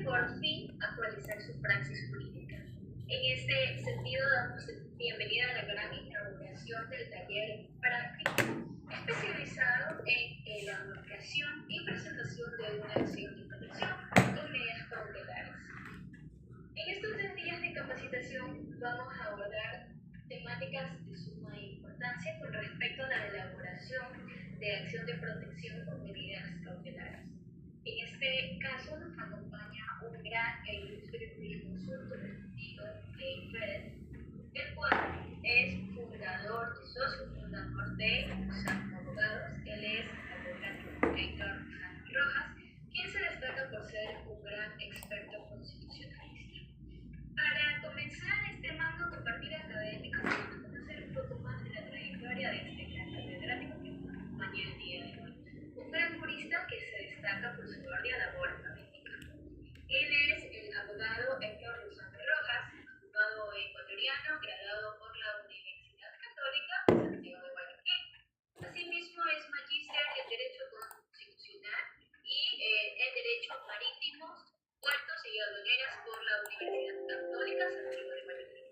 por fin actualizar su praxis jurídica. En este sentido, damos bienvenida a la gran inauguración del taller práctico especializado en elaboración y presentación de una acción de protección con medidas cautelares. En estos 3 días de capacitación vamos a abordar temáticas de suma importancia con respecto a la elaboración de acción de protección con medidas cautelares. En este caso nos acompaña un gran e ilustre jurisconsulto distinguido de Pérez, el cual es fundador y socio fundador de Santo Abogados. Él es el abogado Héctor Jaime Rojas, quien se destaca por ser un gran experto constitucionalista. Para comenzar este magno compartir académico, vamos a conocer un poco más de la trayectoria de este gran catedrático que nos acompaña el día de hoy. Un gran jurista que se destaca por su ardua labor académica. Él es el abogado Héctor Jaime Rojas, abogado ecuatoriano, graduado por la Universidad Católica de Santiago de Guayaquil. Asimismo, es magíster en Derecho Constitucional y en Derecho Marítimos, Puertos y Aduaneras por la Universidad Católica Santiago de Guayaquil.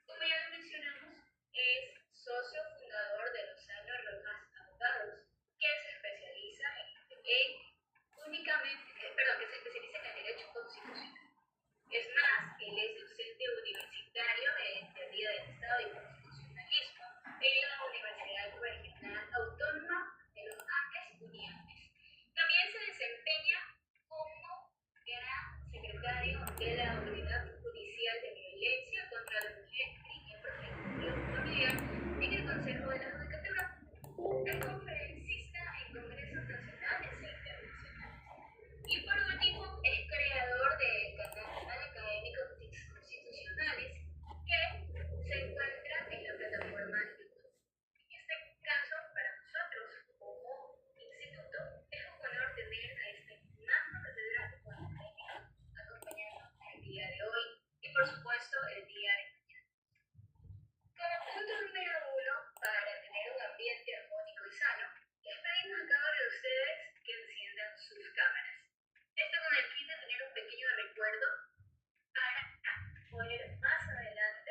Como ya lo mencionamos, es socio fundador de Lozano Rojas Abogados, que se especializa en el Derecho Constitucional. Es más, él es docente universitario en Teoría del Estado y Constitucionalismo en la Universidad Regional Autónoma de los Andes, Uniandes. También se desempeña como gran secretario de la Autoridad Judicial de Violencia contra la Mujer y Protección Familiar en el Consejo de la Judicatura. Es conferencista en congresos nacionales e internacionales. Y por último, es creador del canal académico Constitucionales que se encuentra en la plataforma YouTube. En este caso, para nosotros como instituto, es un honor tener a este magno catedrático académico acompañándonos el día de hoy y por supuesto el día de mañana. Como punto número 1, para tener un ambiente armónico y sano, les pedimos a cada uno de ustedes que enciendan sus cámaras. Esto con el fin de tener un pequeño recuerdo para poder más adelante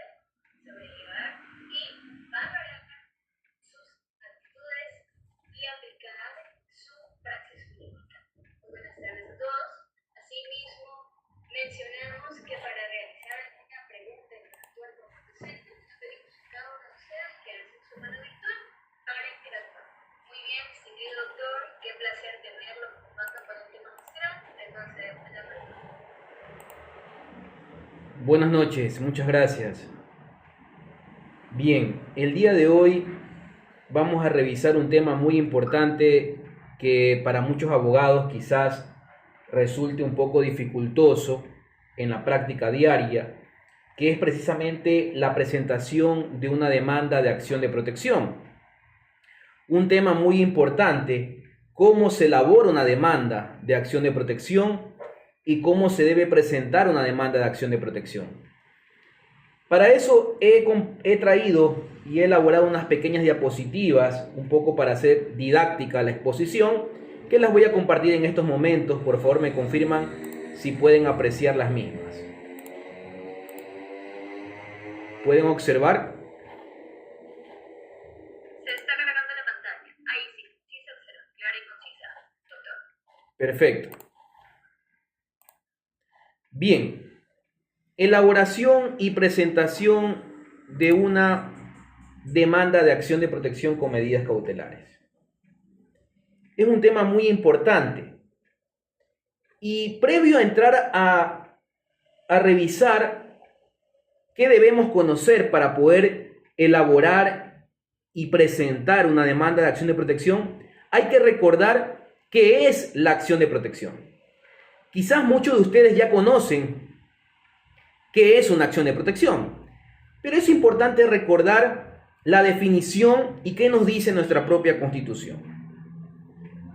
sobrellevar y valorar sus actitudes y aplicar su praxis jurídica. Muy buenas tardes a todos. Asimismo, mencionamos que para realizar una pregunta en el actual como docente, les pedimos a cada uno de ustedes que alcen su mano virtual para interactuar. Muy bien, distinguido doctor, qué placer tenerlo como magno ponente magistral. Entonces, la pregunta. Buenas noches, muchas gracias. Bien, el día de hoy vamos a revisar un tema muy importante que para muchos abogados quizás resulte un poco dificultoso en la práctica diaria, que es precisamente la presentación de una demanda de acción de protección. Un tema muy importante, cómo se elabora una demanda de acción de protección y cómo se debe presentar una demanda de acción de protección. Para eso he traído y he elaborado unas pequeñas diapositivas, un poco para hacer didáctica la exposición, que las voy a compartir en estos momentos. Por favor, me confirman si pueden apreciar las mismas. ¿Pueden observar? Se está cargando la pantalla. Ahí sí se observa, clara y concisa, doctor. Perfecto. Bien, elaboración y presentación de una demanda de acción de protección con medidas cautelares. Es un tema muy importante. Y previo a entrar a revisar qué debemos conocer para poder elaborar y presentar una demanda de acción de protección, hay que recordar qué es la acción de protección. Quizás muchos de ustedes ya conocen qué es una acción de protección, pero es importante recordar la definición y qué nos dice nuestra propia Constitución.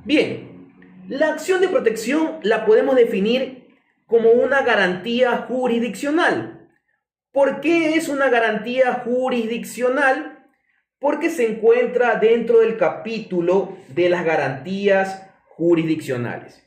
Bien, la acción de protección la podemos definir como una garantía jurisdiccional. ¿Por qué es una garantía jurisdiccional? Porque se encuentra dentro del capítulo de las garantías jurisdiccionales.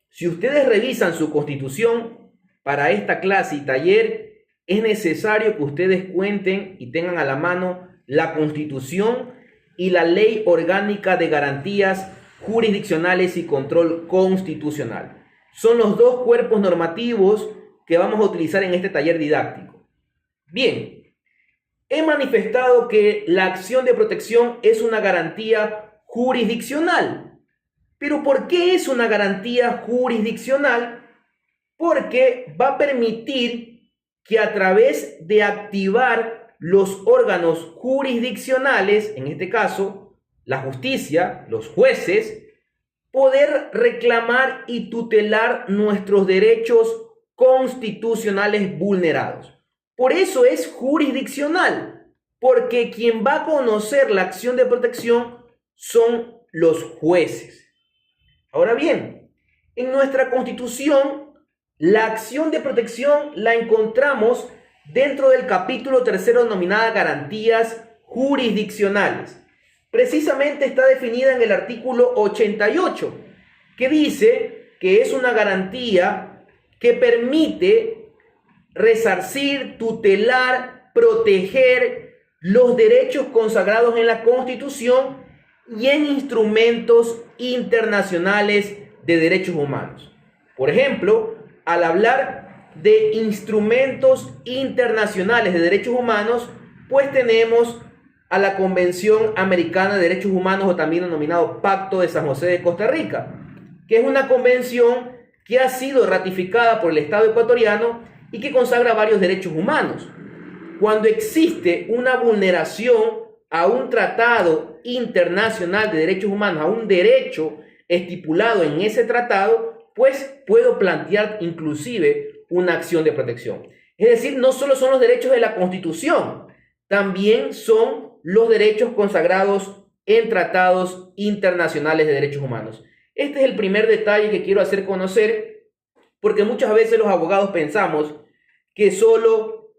Si ustedes revisan su Constitución, para esta clase y taller, es necesario que ustedes cuenten y tengan a la mano la Constitución y la Ley Orgánica de Garantías Jurisdiccionales y Control Constitucional. Son los dos cuerpos normativos que vamos a utilizar en este taller didáctico. Bien, he manifestado que la acción de protección es una garantía jurisdiccional. ¿Pero por qué es una garantía jurisdiccional? Porque va a permitir que a través de activar los órganos jurisdiccionales, en este caso, la justicia, los jueces, poder reclamar y tutelar nuestros derechos constitucionales vulnerados. Por eso es jurisdiccional, porque quien va a conocer la acción de protección son los jueces. Ahora bien, en nuestra Constitución, la acción de protección la encontramos dentro del capítulo 3 denominada Garantías Jurisdiccionales. Precisamente está definida en el artículo 88, que dice que es una garantía que permite resarcir, tutelar, proteger los derechos consagrados en la Constitución y en instrumentos internacionales de derechos humanos. Por ejemplo, al hablar de instrumentos internacionales de derechos humanos, pues tenemos a la Convención Americana de Derechos Humanos, o también denominado Pacto de San José de Costa Rica, que es una convención que ha sido ratificada por el Estado ecuatoriano y que consagra varios derechos humanos. Cuando existe una vulneración a un tratado internacional de derechos humanos, a un derecho estipulado en ese tratado, pues puedo plantear inclusive una acción de protección. Es decir, no solo son los derechos de la Constitución, también son los derechos consagrados en tratados internacionales de derechos humanos. Este es el primer detalle que quiero hacer conocer, porque muchas veces los abogados pensamos que solo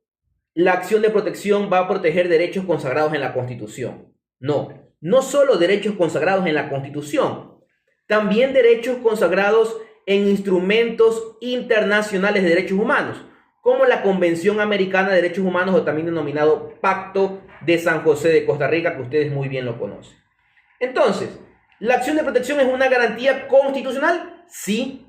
la acción de protección va a proteger derechos consagrados en la Constitución. No, no solo derechos consagrados en la Constitución, también derechos consagrados en instrumentos internacionales de derechos humanos, como la Convención Americana de Derechos Humanos, o también denominado Pacto de San José de Costa Rica, que ustedes muy bien lo conocen. Entonces, ¿la acción de protección es una garantía constitucional? Sí,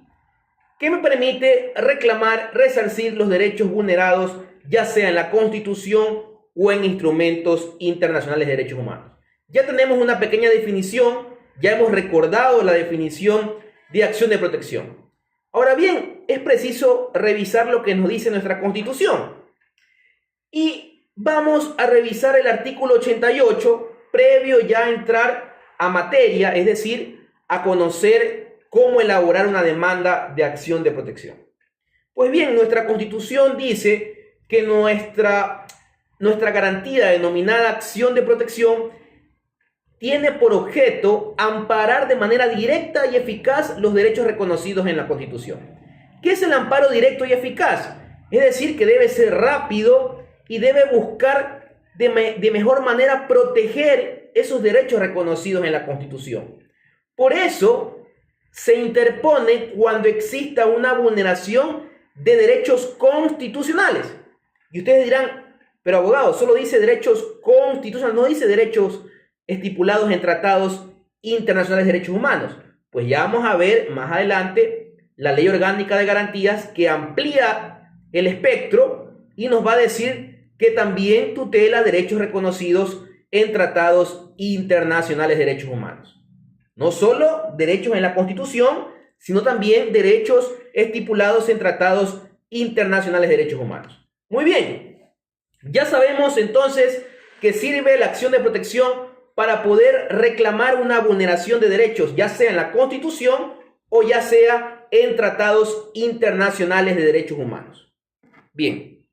que me permite reclamar, resarcir los derechos vulnerados, ya sea en la Constitución o en instrumentos internacionales de derechos humanos. Ya tenemos una pequeña definición, ya hemos recordado la definición de acción de protección. Ahora bien, es preciso revisar lo que nos dice nuestra Constitución. Y vamos a revisar el artículo 88, previo ya a entrar a materia, es decir, a conocer cómo elaborar una demanda de acción de protección. Pues bien, nuestra Constitución dice que nuestra garantía denominada acción de protección tiene por objeto amparar de manera directa y eficaz los derechos reconocidos en la Constitución. ¿Qué es el amparo directo y eficaz? Es decir, que debe ser rápido y debe buscar de mejor manera proteger esos derechos reconocidos en la Constitución. Por eso se interpone cuando exista una vulneración de derechos constitucionales. Y ustedes dirán, pero abogado, solo dice derechos constitucionales, no dice derechos estipulados en tratados internacionales de derechos humanos. Pues ya vamos a ver más adelante la Ley Orgánica de Garantías, que amplía el espectro y nos va a decir que también tutela derechos reconocidos en tratados internacionales de derechos humanos. No solo derechos en la Constitución, sino también derechos estipulados en tratados internacionales de derechos humanos. Muy bien, ya sabemos entonces que sirve la acción de protección para poder reclamar una vulneración de derechos, ya sea en la Constitución o ya sea en tratados internacionales de derechos humanos. Bien,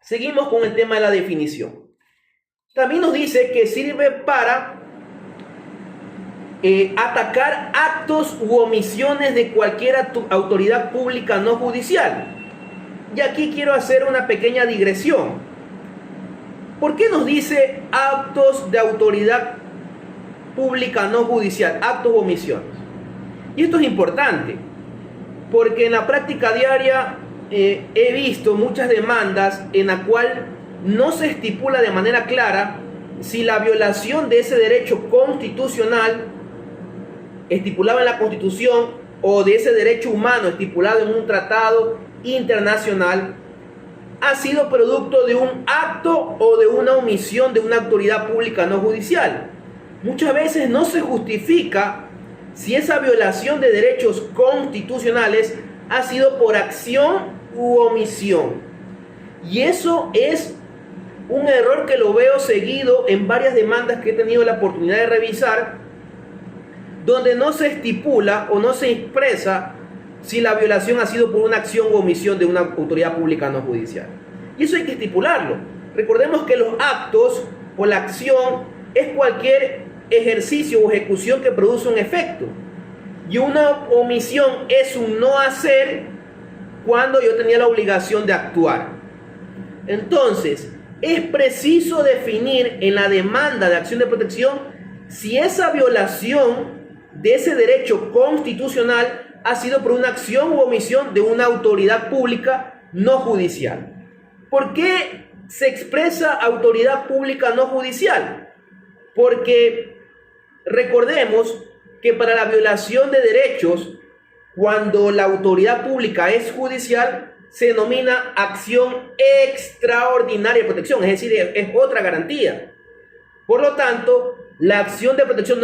seguimos con el tema de la definición. También nos dice que sirve para atacar actos u omisiones de cualquier autoridad pública no judicial. Y aquí quiero hacer una pequeña digresión. ¿Por qué nos dice actos de autoridad pública no judicial, actos u omisiones? Y esto es importante, Porque en la práctica diaria he visto muchas demandas en la cual no se estipula de manera clara si la violación de ese derecho constitucional estipulado en la Constitución o de ese derecho humano estipulado en un tratado internacional ha sido producto de un acto o de una omisión de una autoridad pública no judicial. Muchas veces no se justifica si esa violación de derechos constitucionales ha sido por acción u omisión. Y eso es un error que lo veo seguido en varias demandas que he tenido la oportunidad de revisar, donde no se estipula o no se expresa si la violación ha sido por una acción u omisión de una autoridad pública no judicial. Y eso hay que estipularlo. Recordemos que los actos o la acción es cualquier ejercicio o ejecución que produce un efecto. Y una omisión es un no hacer cuando yo tenía la obligación de actuar. Entonces, es preciso definir en la demanda de acción de protección si esa violación de ese derecho constitucional ha sido por una acción u omisión de una autoridad pública no judicial. ¿Por qué se expresa autoridad pública no judicial? Porque recordemos que para la violación de derechos, cuando la autoridad pública es judicial, se denomina acción extraordinaria de protección, es decir, es otra garantía. Por lo tanto, la acción de protección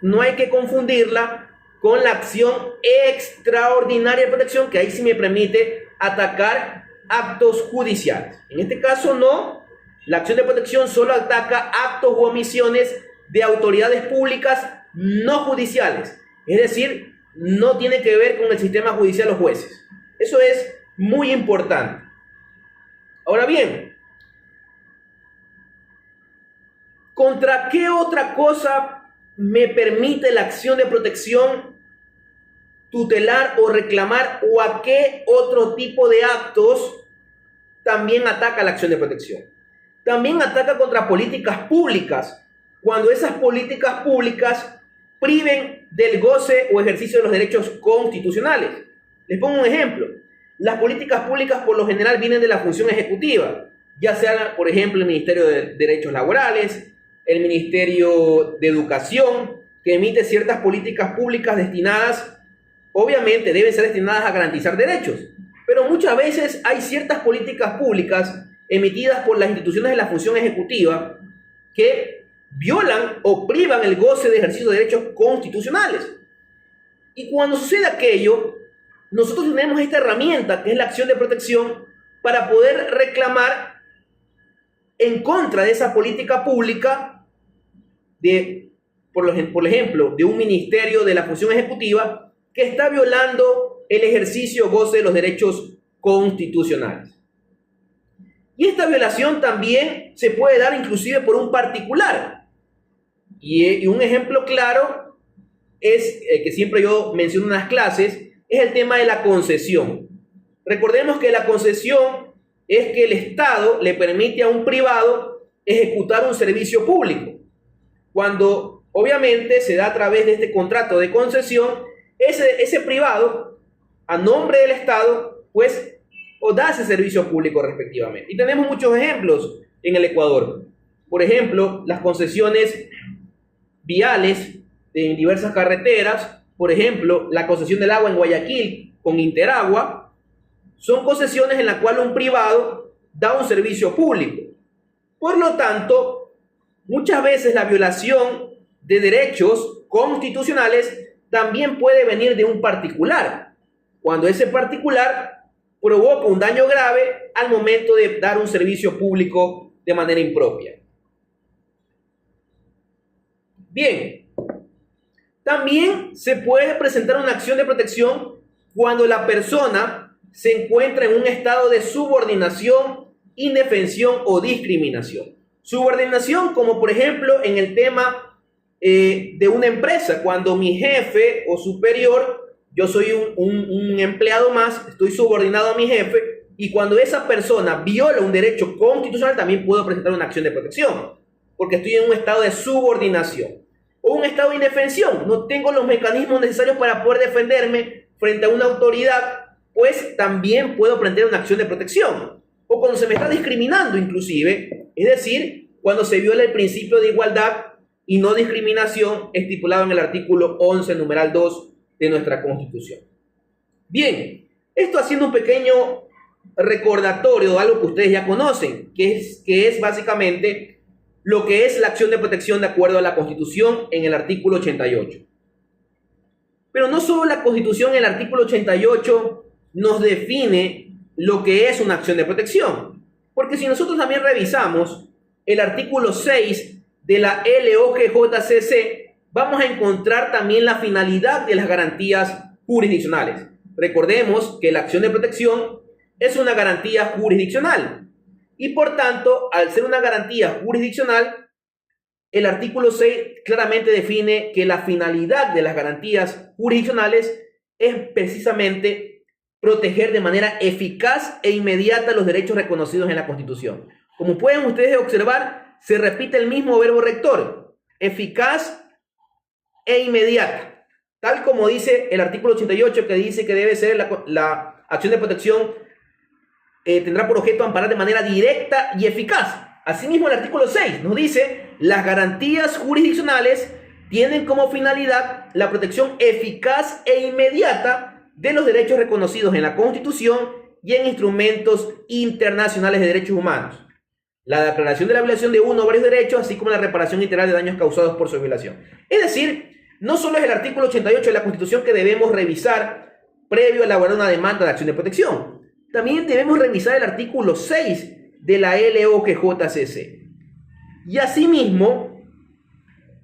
no hay que confundirla con la acción extraordinaria de protección, que ahí sí me permite atacar actos judiciales. En este caso no, la acción de protección solo ataca actos u omisiones de autoridades públicas no judiciales, es decir, no tiene que ver con el sistema judicial o jueces. Eso es muy importante. Ahora bien, ¿contra qué otra cosa me permite la acción de protección tutelar o reclamar, o a qué otro tipo de actos también ataca la acción de protección? También ataca contra políticas públicas, cuando esas políticas públicas priven del goce o ejercicio de los derechos constitucionales. Les pongo un ejemplo. Las políticas públicas por lo general vienen de la función ejecutiva, ya sea, por ejemplo, el Ministerio de Derechos Laborales, el Ministerio de Educación, que emite ciertas políticas públicas destinadas, obviamente deben ser destinadas a garantizar derechos, pero muchas veces hay ciertas políticas públicas emitidas por las instituciones de la función ejecutiva que violan o privan el goce de ejercicio de derechos constitucionales. Y cuando sucede aquello, nosotros tenemos esta herramienta que es la acción de protección para poder reclamar en contra de esa política pública por ejemplo, de un ministerio de la función ejecutiva que está violando el ejercicio o goce de los derechos constitucionales. Y esta violación también se puede dar inclusive por un particular. Y un ejemplo claro es que siempre yo menciono en las clases, es el tema de la concesión. Recordemos que la concesión es que el Estado le permite a un privado ejecutar un servicio público. Cuando obviamente se da a través de este contrato de concesión, ese privado, a nombre del Estado, pues, o da ese servicio público respectivamente. Y tenemos muchos ejemplos en el Ecuador. Por ejemplo, las concesiones viales en diversas carreteras, por ejemplo, la concesión del agua en Guayaquil con Interagua, son concesiones en las cuales un privado da un servicio público. Por lo tanto, muchas veces la violación de derechos constitucionales también puede venir de un particular, cuando ese particular provoca un daño grave al momento de dar un servicio público de manera impropia. Bien, también se puede presentar una acción de protección cuando la persona se encuentra en un estado de subordinación, indefensión o discriminación. Subordinación, como por ejemplo en el tema de una empresa, cuando mi jefe o superior, yo soy un empleado más, estoy subordinado a mi jefe, y cuando esa persona viola un derecho constitucional, también puedo presentar una acción de protección, porque estoy en un estado de subordinación. O un estado de indefensión, no tengo los mecanismos necesarios para poder defenderme frente a una autoridad, pues también puedo plantear una acción de protección. O cuando se me está discriminando inclusive, es decir, cuando se viola el principio de igualdad y no discriminación estipulado en el artículo 11, numeral 2 de nuestra Constitución. Bien, esto haciendo un pequeño recordatorio de algo que ustedes ya conocen, que es básicamente lo que es la acción de protección de acuerdo a la Constitución en el artículo 88. Pero no solo la Constitución en el artículo 88 nos define lo que es una acción de protección, porque si nosotros también revisamos el artículo 6 de la LOGJCC, vamos a encontrar también la finalidad de las garantías jurisdiccionales. Recordemos que la acción de protección es una garantía jurisdiccional y por tanto, al ser una garantía jurisdiccional, el artículo 6 claramente define que la finalidad de las garantías jurisdiccionales es precisamente proteger de manera eficaz e inmediata los derechos reconocidos en la Constitución. Como pueden ustedes observar, se repite el mismo verbo rector, eficaz e inmediata, tal como dice el artículo 88, que dice que debe ser la acción de protección tendrá por objeto amparar de manera directa y eficaz. Asimismo, el artículo 6 nos dice: las garantías jurisdiccionales tienen como finalidad la protección eficaz e inmediata de los derechos reconocidos en la Constitución y en instrumentos internacionales de derechos humanos, la declaración de la violación de uno o varios derechos, así como la reparación integral de daños causados por su violación. Es decir, no solo es el artículo 88 de la Constitución que debemos revisar previo a elaborar una demanda de acción de protección. También debemos revisar el artículo 6 de la LOGJCC. Y asimismo,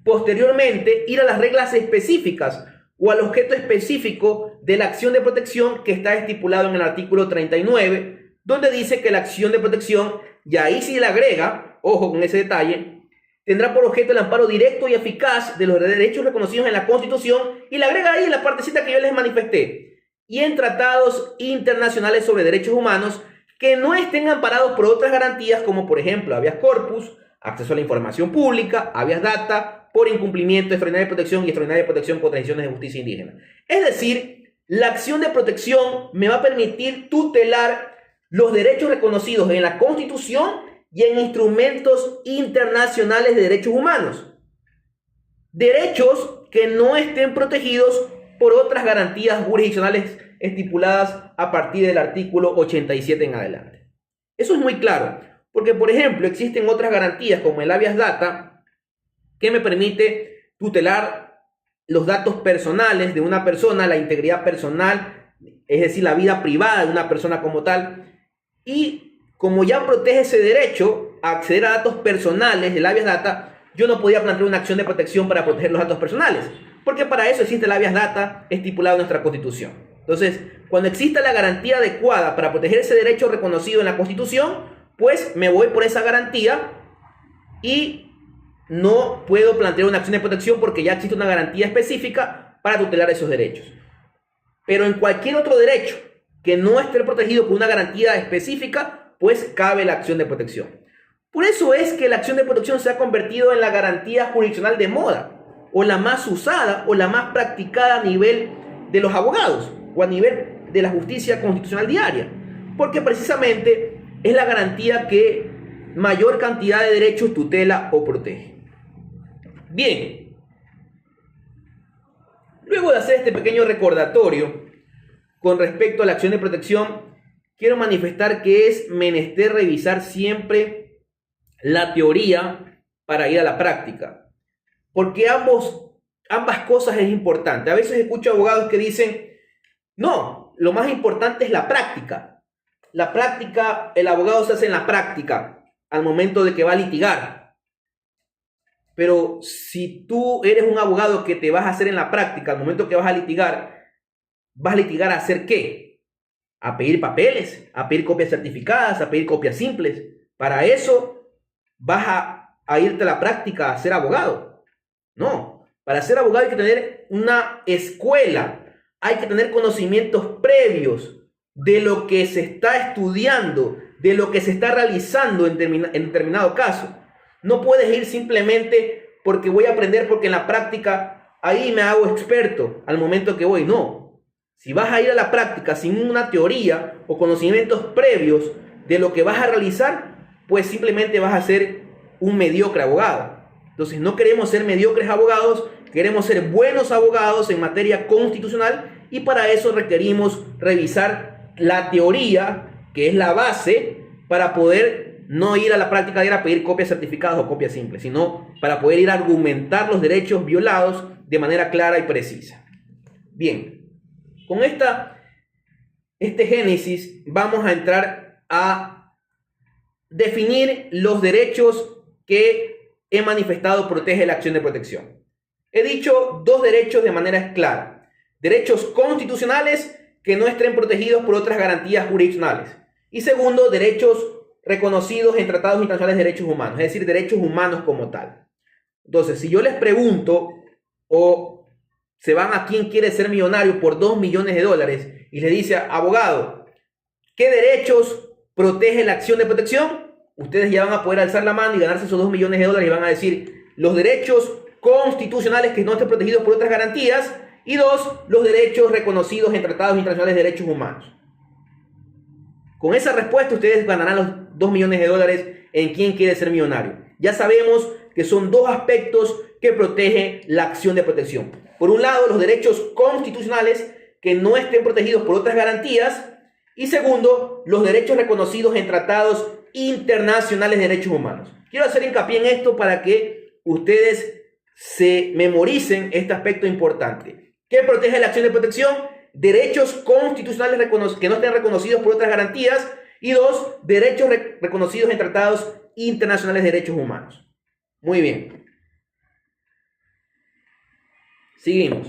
posteriormente, ir a las reglas específicas o al objeto específico de la acción de protección que está estipulado en el artículo 39, donde dice que la acción de protección, y ahí sí le agrega, ojo con ese detalle, tendrá por objeto el amparo directo y eficaz de los derechos reconocidos en la Constitución, y le agrega ahí la partecita que yo les manifesté, y en tratados internacionales sobre derechos humanos que no estén amparados por otras garantías como por ejemplo habeas corpus, acceso a la información pública, habeas data, por incumplimiento, extraordinaria protección y extraordinaria protección contra decisiones de justicia indígena. Es decir, la acción de protección me va a permitir tutelar los derechos reconocidos en la Constitución y en instrumentos internacionales de derechos humanos. Derechos que no estén protegidos por otras garantías jurisdiccionales estipuladas a partir del artículo 87 en adelante. Eso es muy claro, porque por ejemplo existen otras garantías como el habeas data que me permite tutelar los datos personales de una persona, la integridad personal, es decir, la vida privada de una persona como tal, y como ya protege ese derecho a acceder a datos personales del habeas data, yo no podía plantear una acción de protección para proteger los datos personales, porque para eso existe el habeas data estipulado en nuestra Constitución. Entonces, cuando exista la garantía adecuada para proteger ese derecho reconocido en la Constitución, pues me voy por esa garantía y no puedo plantear una acción de protección porque ya existe una garantía específica para tutelar esos derechos. Pero en cualquier otro derecho que no esté protegido por una garantía específica, pues cabe la acción de protección. Por eso es que la acción de protección se ha convertido en la garantía jurisdiccional de moda, o la más usada o la más practicada a nivel de los abogados o a nivel de la justicia constitucional diaria, porque precisamente es la garantía que mayor cantidad de derechos tutela o protege. Bien, luego de hacer este pequeño recordatorio con respecto a la acción de protección, quiero manifestar que es menester revisar siempre la teoría para ir a la práctica, porque ambas cosas es importante. A veces escucho abogados que dicen, no, lo más importante es la práctica. La práctica, el abogado se hace en la práctica al momento de que va a litigar. Pero si tú eres un abogado que te vas a hacer en la práctica al momento que vas a litigar a hacer ¿qué? A pedir papeles, a pedir copias certificadas, a pedir copias simples. Para eso vas a irte a la práctica a ser abogado. No, para ser abogado hay que tener una escuela, hay que tener conocimientos previos de lo que se está estudiando, de lo que se está realizando en determinado caso. No puedes ir simplemente porque voy a aprender, porque en la práctica ahí me hago experto al momento que voy. No, Si vas a ir a la práctica sin una teoría o conocimientos previos de lo que vas a realizar, pues simplemente vas a ser un mediocre abogado. Entonces no queremos ser mediocres abogados, queremos ser buenos abogados en materia constitucional y para eso requerimos revisar la teoría, que es la base, para poder no ir a la práctica de ir a pedir copias certificadas o copias simples, sino para poder ir a argumentar los derechos violados de manera clara y precisa. Bien, con este génesis vamos a entrar a definir los derechos que he manifestado protege la acción de protección. He dicho dos derechos de manera clara. Derechos constitucionales que no estén protegidos por otras garantías jurisdiccionales. Y segundo, derechos reconocidos en tratados internacionales de derechos humanos, es decir, derechos humanos como tal. Entonces, si yo les pregunto o se van a quién quiere ser millonario por 2 millones de dólares y le dice, abogado, ¿qué derechos protege la acción de protección? Ustedes ya van a poder alzar la mano y ganarse esos 2 millones de dólares y van a decir los derechos constitucionales que no estén protegidos por otras garantías y dos, los derechos reconocidos en tratados internacionales de derechos humanos. Con esa respuesta ustedes ganarán los 2 millones de dólares en quién quiere ser millonario. Ya sabemos que son dos aspectos que protege la acción de protección. Por un lado, los derechos constitucionales que no estén protegidos por otras garantías y segundo, los derechos reconocidos en tratados internacionales de derechos humanos. Quiero hacer hincapié en esto para que ustedes se memoricen este aspecto importante. ¿Qué protege la acción de protección? Derechos constitucionales que no estén reconocidos por otras garantías y dos, derechos reconocidos en tratados internacionales de derechos humanos. Muy bien. Seguimos.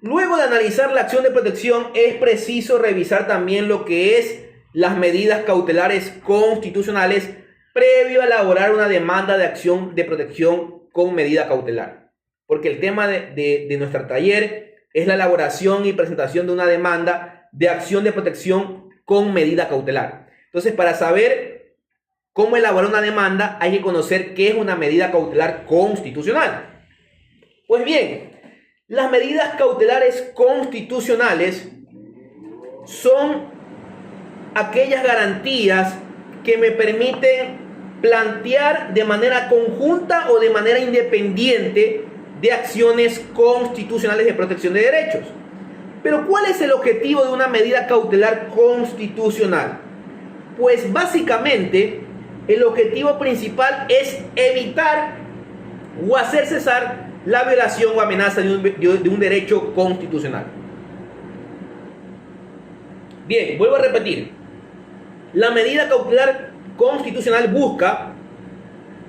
Luego de analizar la acción de protección, es preciso revisar también lo que es las medidas cautelares constitucionales previo a elaborar una demanda de acción de protección con medida cautelar. Porque el tema de nuestro taller es la elaboración y presentación de una demanda de acción de protección con medida cautelar. Entonces, para saber cómo elaborar una demanda, hay que conocer qué es una medida cautelar constitucional. Pues bien, las medidas cautelares constitucionales son aquellas garantías que me permiten plantear de manera conjunta o de manera independiente de acciones constitucionales de protección de derechos. Pero ¿cuál es el objetivo de una medida cautelar constitucional? Pues básicamente el objetivo principal es evitar o hacer cesar la violación o amenaza de un derecho constitucional. Bien, vuelvo a repetir. La medida cautelar constitucional busca,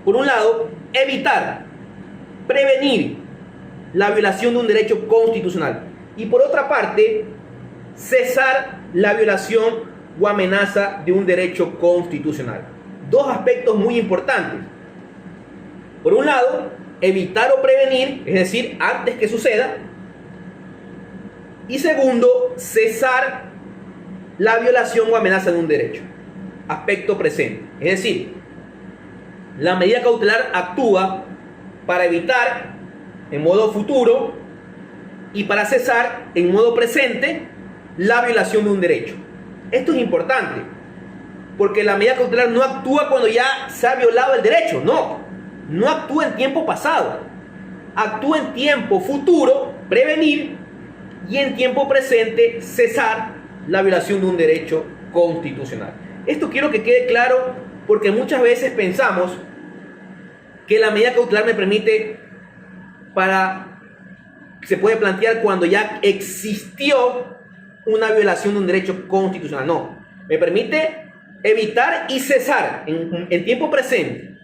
por un lado, evitar, prevenir la violación de un derecho constitucional y por otra parte, cesar la violación o amenaza de un derecho constitucional. Dos aspectos muy importantes. Por un lado, evitar o prevenir, es decir, antes que suceda. Y segundo, cesar la violación o amenaza de un derecho. Aspecto presente. Es decir, la medida cautelar actúa para evitar en modo futuro y para cesar en modo presente la violación de un derecho. Esto es importante porque la medida cautelar no actúa cuando ya se ha violado el derecho, no actúa en tiempo pasado, actúa en tiempo futuro, prevenir, y en tiempo presente cesar la violación de un derecho constitucional. Esto quiero que quede claro porque muchas veces pensamos que la medida cautelar me permite se puede plantear cuando ya existió una violación de un derecho constitucional. No, me permite evitar y cesar en tiempo presente.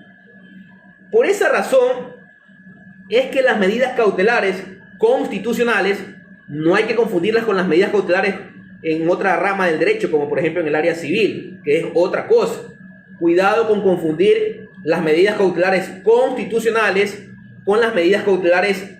Por esa razón es que las medidas cautelares constitucionales no hay que confundirlas con las medidas cautelares en otra rama del derecho, como por ejemplo en el área civil, que es otra cosa. Cuidado con confundir las medidas cautelares constitucionales con las medidas cautelares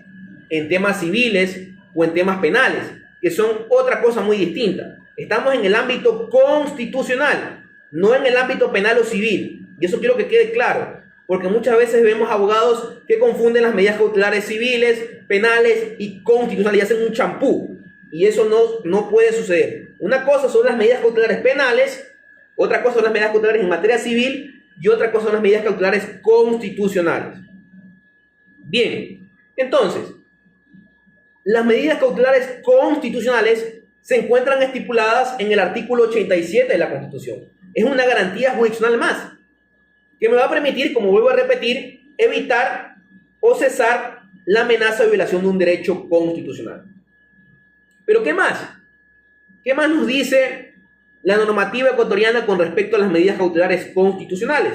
en temas civiles o en temas penales, que son otra cosa muy distinta. Estamos en el ámbito constitucional, no en el ámbito penal o civil. Y eso quiero que quede claro, porque muchas veces vemos abogados que confunden las medidas cautelares civiles, penales y constitucionales y hacen un champú. Y eso no puede suceder. Una cosa son las medidas cautelares penales, otra cosa son las medidas cautelares en materia civil y otra cosa son las medidas cautelares constitucionales. Bien, entonces, las medidas cautelares constitucionales se encuentran estipuladas en el artículo 87 de la Constitución. Es una garantía jurisdiccional más, que me va a permitir, como vuelvo a repetir, evitar o cesar la amenaza de violación de un derecho constitucional. Pero ¿qué más? ¿Qué más nos dice la normativa ecuatoriana con respecto a las medidas cautelares constitucionales?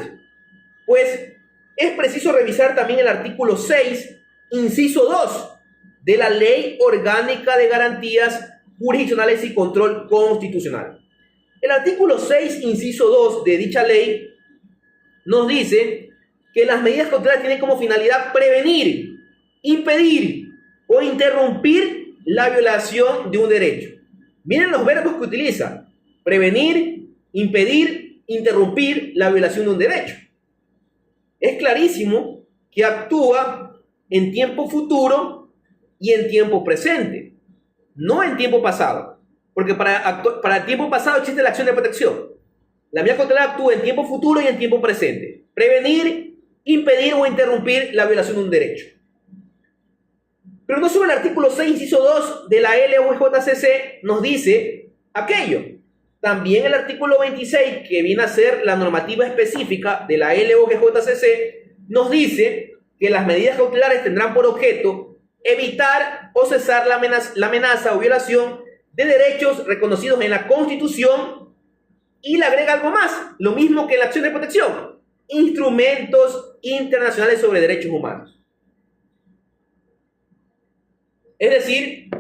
Pues es preciso revisar también el artículo 6, inciso 2, de la Ley Orgánica de Garantías Jurisdiccionales y Control Constitucional. El artículo 6, inciso 2 de dicha ley nos dice que las medidas cautelares tienen como finalidad prevenir, impedir o interrumpir la violación de un derecho. Miren los verbos que utiliza: prevenir, impedir, interrumpir la violación de un derecho. Es clarísimo que actúa en tiempo futuro y en tiempo presente, no en tiempo pasado, porque para el tiempo pasado existe la acción de protección. La medida cautelar actúa en tiempo futuro y en tiempo presente: prevenir, impedir o interrumpir la violación de un derecho. Pero no solo el artículo 6, inciso 2 de la LOGJCC nos dice aquello. También el artículo 26, que viene a ser la normativa específica de la LOGJCC, nos dice que las medidas cautelares tendrán por objeto evitar o cesar la amenaza o violación de derechos reconocidos en la Constitución, y le agrega algo más, lo mismo que en la acción de protección: instrumentos internacionales sobre derechos humanos. Es decir,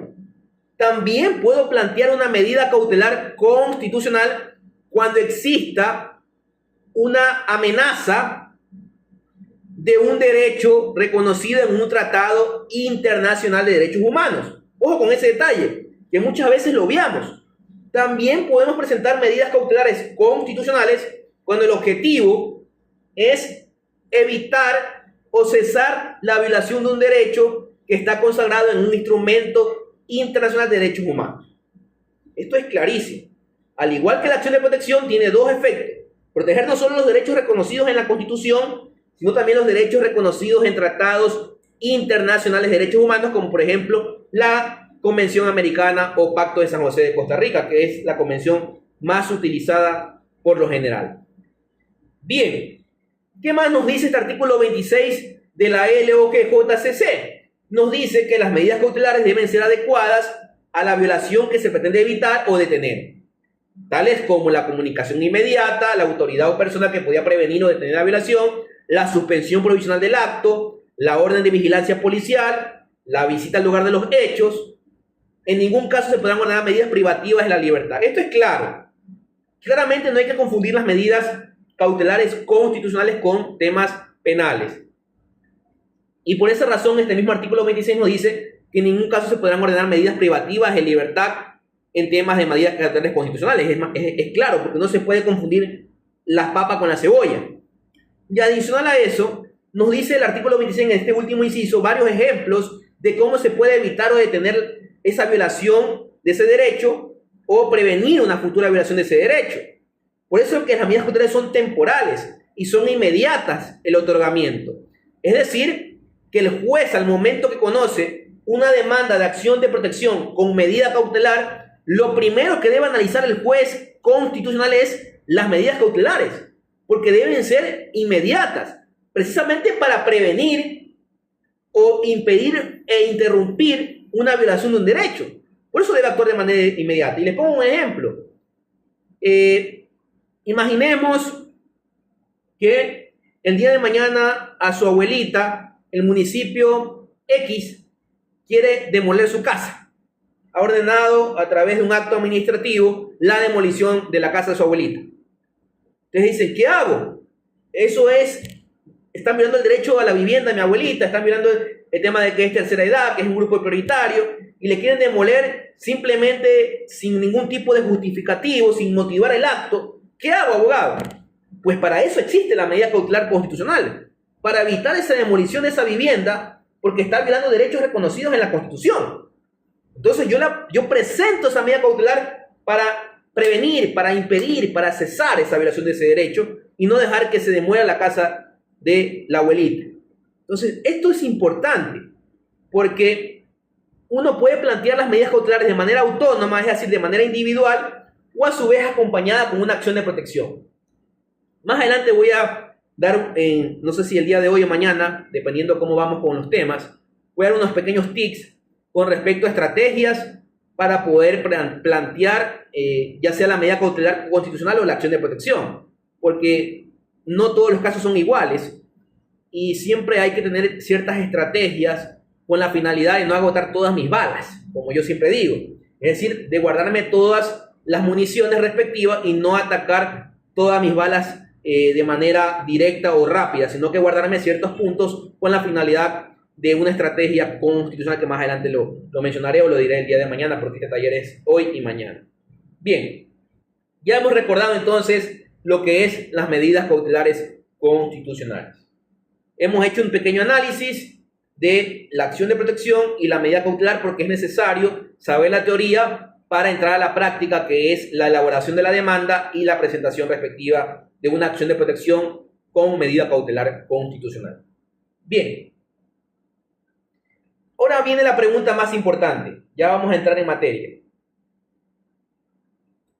también puedo plantear una medida cautelar constitucional cuando exista una amenaza de un derecho reconocido en un tratado internacional de derechos humanos. Ojo con ese detalle, que muchas veces lo obviamos. También podemos presentar medidas cautelares constitucionales cuando el objetivo es evitar o cesar la violación de un derecho que está consagrado en un instrumento internacional de derechos humanos. Esto es clarísimo. Al igual que la acción de protección, tiene dos efectos: proteger no solo los derechos reconocidos en la Constitución, sino también los derechos reconocidos en tratados internacionales de derechos humanos, como por ejemplo la Convención Americana o Pacto de San José de Costa Rica, que es la convención más utilizada por lo general. Bien, ¿qué más nos dice este artículo 26 de la LOGJCC? Nos dice que las medidas cautelares deben ser adecuadas a la violación que se pretende evitar o detener, tales como la comunicación inmediata, la autoridad o persona que podía prevenir o detener la violación, la suspensión provisional del acto, la orden de vigilancia policial, la visita al lugar de los hechos. En ningún caso se podrán ordenar medidas privativas de la libertad. Esto es claro. Claramente no hay que confundir las medidas cautelares constitucionales con temas penales. Y por esa razón este mismo artículo 26 nos dice que en ningún caso se podrán ordenar medidas privativas de libertad en temas de medidas cautelares constitucionales. Es claro, porque no se puede confundir las papas con la cebolla. Y adicional a eso, nos dice el artículo 26 en este último inciso varios ejemplos de cómo se puede evitar o detener esa violación de ese derecho o prevenir una futura violación de ese derecho. Por eso es que las medidas cautelares son temporales y son inmediatas el otorgamiento. Es decir, que el juez, al momento que conoce una demanda de acción de protección con medida cautelar, lo primero que debe analizar el juez constitucional es las medidas cautelares, porque deben ser inmediatas, precisamente para prevenir o impedir e interrumpir una violación de un derecho. Por eso debe actuar de manera inmediata. Y les pongo un ejemplo. Imaginemos que el día de mañana a su abuelita el municipio X quiere demoler su casa. Ha ordenado a través de un acto administrativo la demolición de la casa de su abuelita. Entonces dicen, ¿qué hago? Eso es, están violando el derecho a la vivienda de mi abuelita, están violando el tema de que es tercera edad, que es un grupo prioritario, y le quieren demoler simplemente sin ningún tipo de justificativo, sin motivar el acto. ¿Qué hago, abogado? Pues para eso existe la medida cautelar constitucional, para evitar esa demolición de esa vivienda, porque está violando derechos reconocidos en la Constitución. Entonces yo presento esa medida cautelar para prevenir, para impedir, para cesar esa violación de ese derecho y no dejar que se demuela la casa de la abuelita. Entonces, esto es importante porque uno puede plantear las medidas cautelares de manera autónoma, es decir, de manera individual, o a su vez acompañada con una acción de protección. Más adelante voy a dar, no sé si el día de hoy o mañana, dependiendo cómo vamos con los temas, voy a dar unos pequeños tips con respecto a estrategias para poder plantear ya sea la medida cautelar constitucional o la acción de protección, porque no todos los casos son iguales y siempre hay que tener ciertas estrategias con la finalidad de no agotar todas mis balas, como yo siempre digo, es decir, de guardarme todas las municiones respectivas y no atacar todas mis balas de manera directa o rápida, sino que guardarme ciertos puntos con la finalidad de una estrategia constitucional que más adelante lo mencionaré o lo diré el día de mañana, porque este taller es hoy y mañana. Bien, ya hemos recordado entonces lo que es las medidas cautelares constitucionales. Hemos hecho un pequeño análisis de la acción de protección y la medida cautelar porque es necesario saber la teoría para entrar a la práctica, que es la elaboración de la demanda y la presentación respectiva de una acción de protección con medida cautelar constitucional. Bien. Ahora viene la pregunta más importante. Ya vamos a entrar en materia.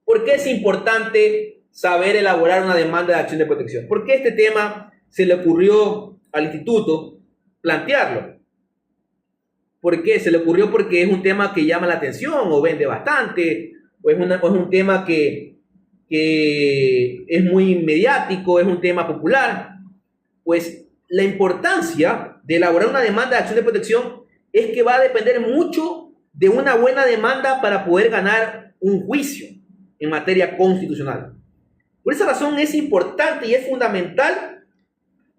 ¿Por qué es importante saber elaborar una demanda de acción de protección? ¿Por qué este tema se le ocurrió al instituto plantearlo? ¿Por qué? Se le ocurrió porque es un tema que llama la atención o vende bastante, o es un tema que es muy mediático, es un tema popular. Pues la importancia de elaborar una demanda de acción de protección es que va a depender mucho de una buena demanda para poder ganar un juicio en materia constitucional. Por esa razón es importante y es fundamental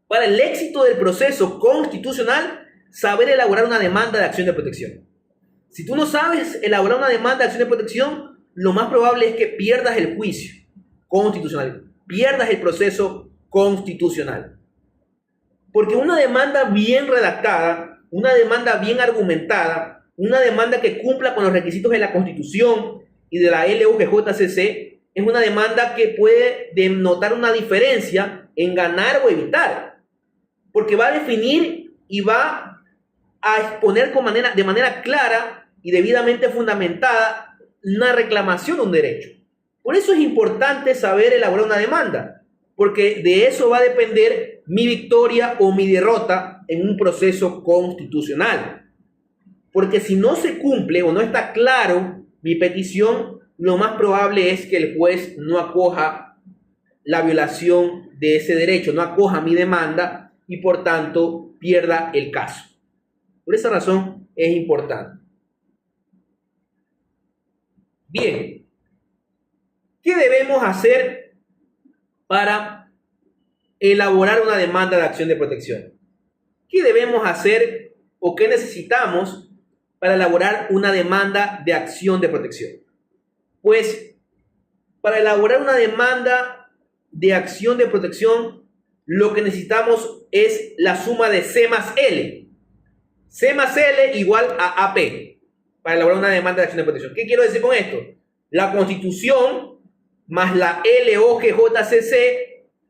para el éxito del proceso constitucional saber elaborar una demanda de acción de protección. Si tú no sabes elaborar una demanda de acción de protección, lo más probable es que pierdas el juicio constitucional, pierdas el proceso constitucional. Porque una demanda bien redactada, una demanda bien argumentada, una demanda que cumpla con los requisitos de la Constitución y de la LUGJCC, es una demanda que puede denotar una diferencia en ganar o evitar. Porque va a definir y va a exponer de manera clara y debidamente fundamentada una reclamación de un derecho. Por eso es importante saber elaborar una demanda, porque de eso va a depender mi victoria o mi derrota en un proceso constitucional. Porque si no se cumple o no está claro mi petición, lo más probable es que el juez no acoja la violación de ese derecho, no acoja mi demanda y por tanto pierda el caso. Por esa razón es importante. Bien, ¿qué debemos hacer para elaborar una demanda de acción de protección? ¿Qué debemos hacer o qué necesitamos para elaborar una demanda de acción de protección? Pues para elaborar una demanda de acción de protección, lo que necesitamos es la suma de C más L. C más L igual a AP para elaborar una demanda de acción de protección. ¿Qué quiero decir con esto? La Constitución más la LOGJCC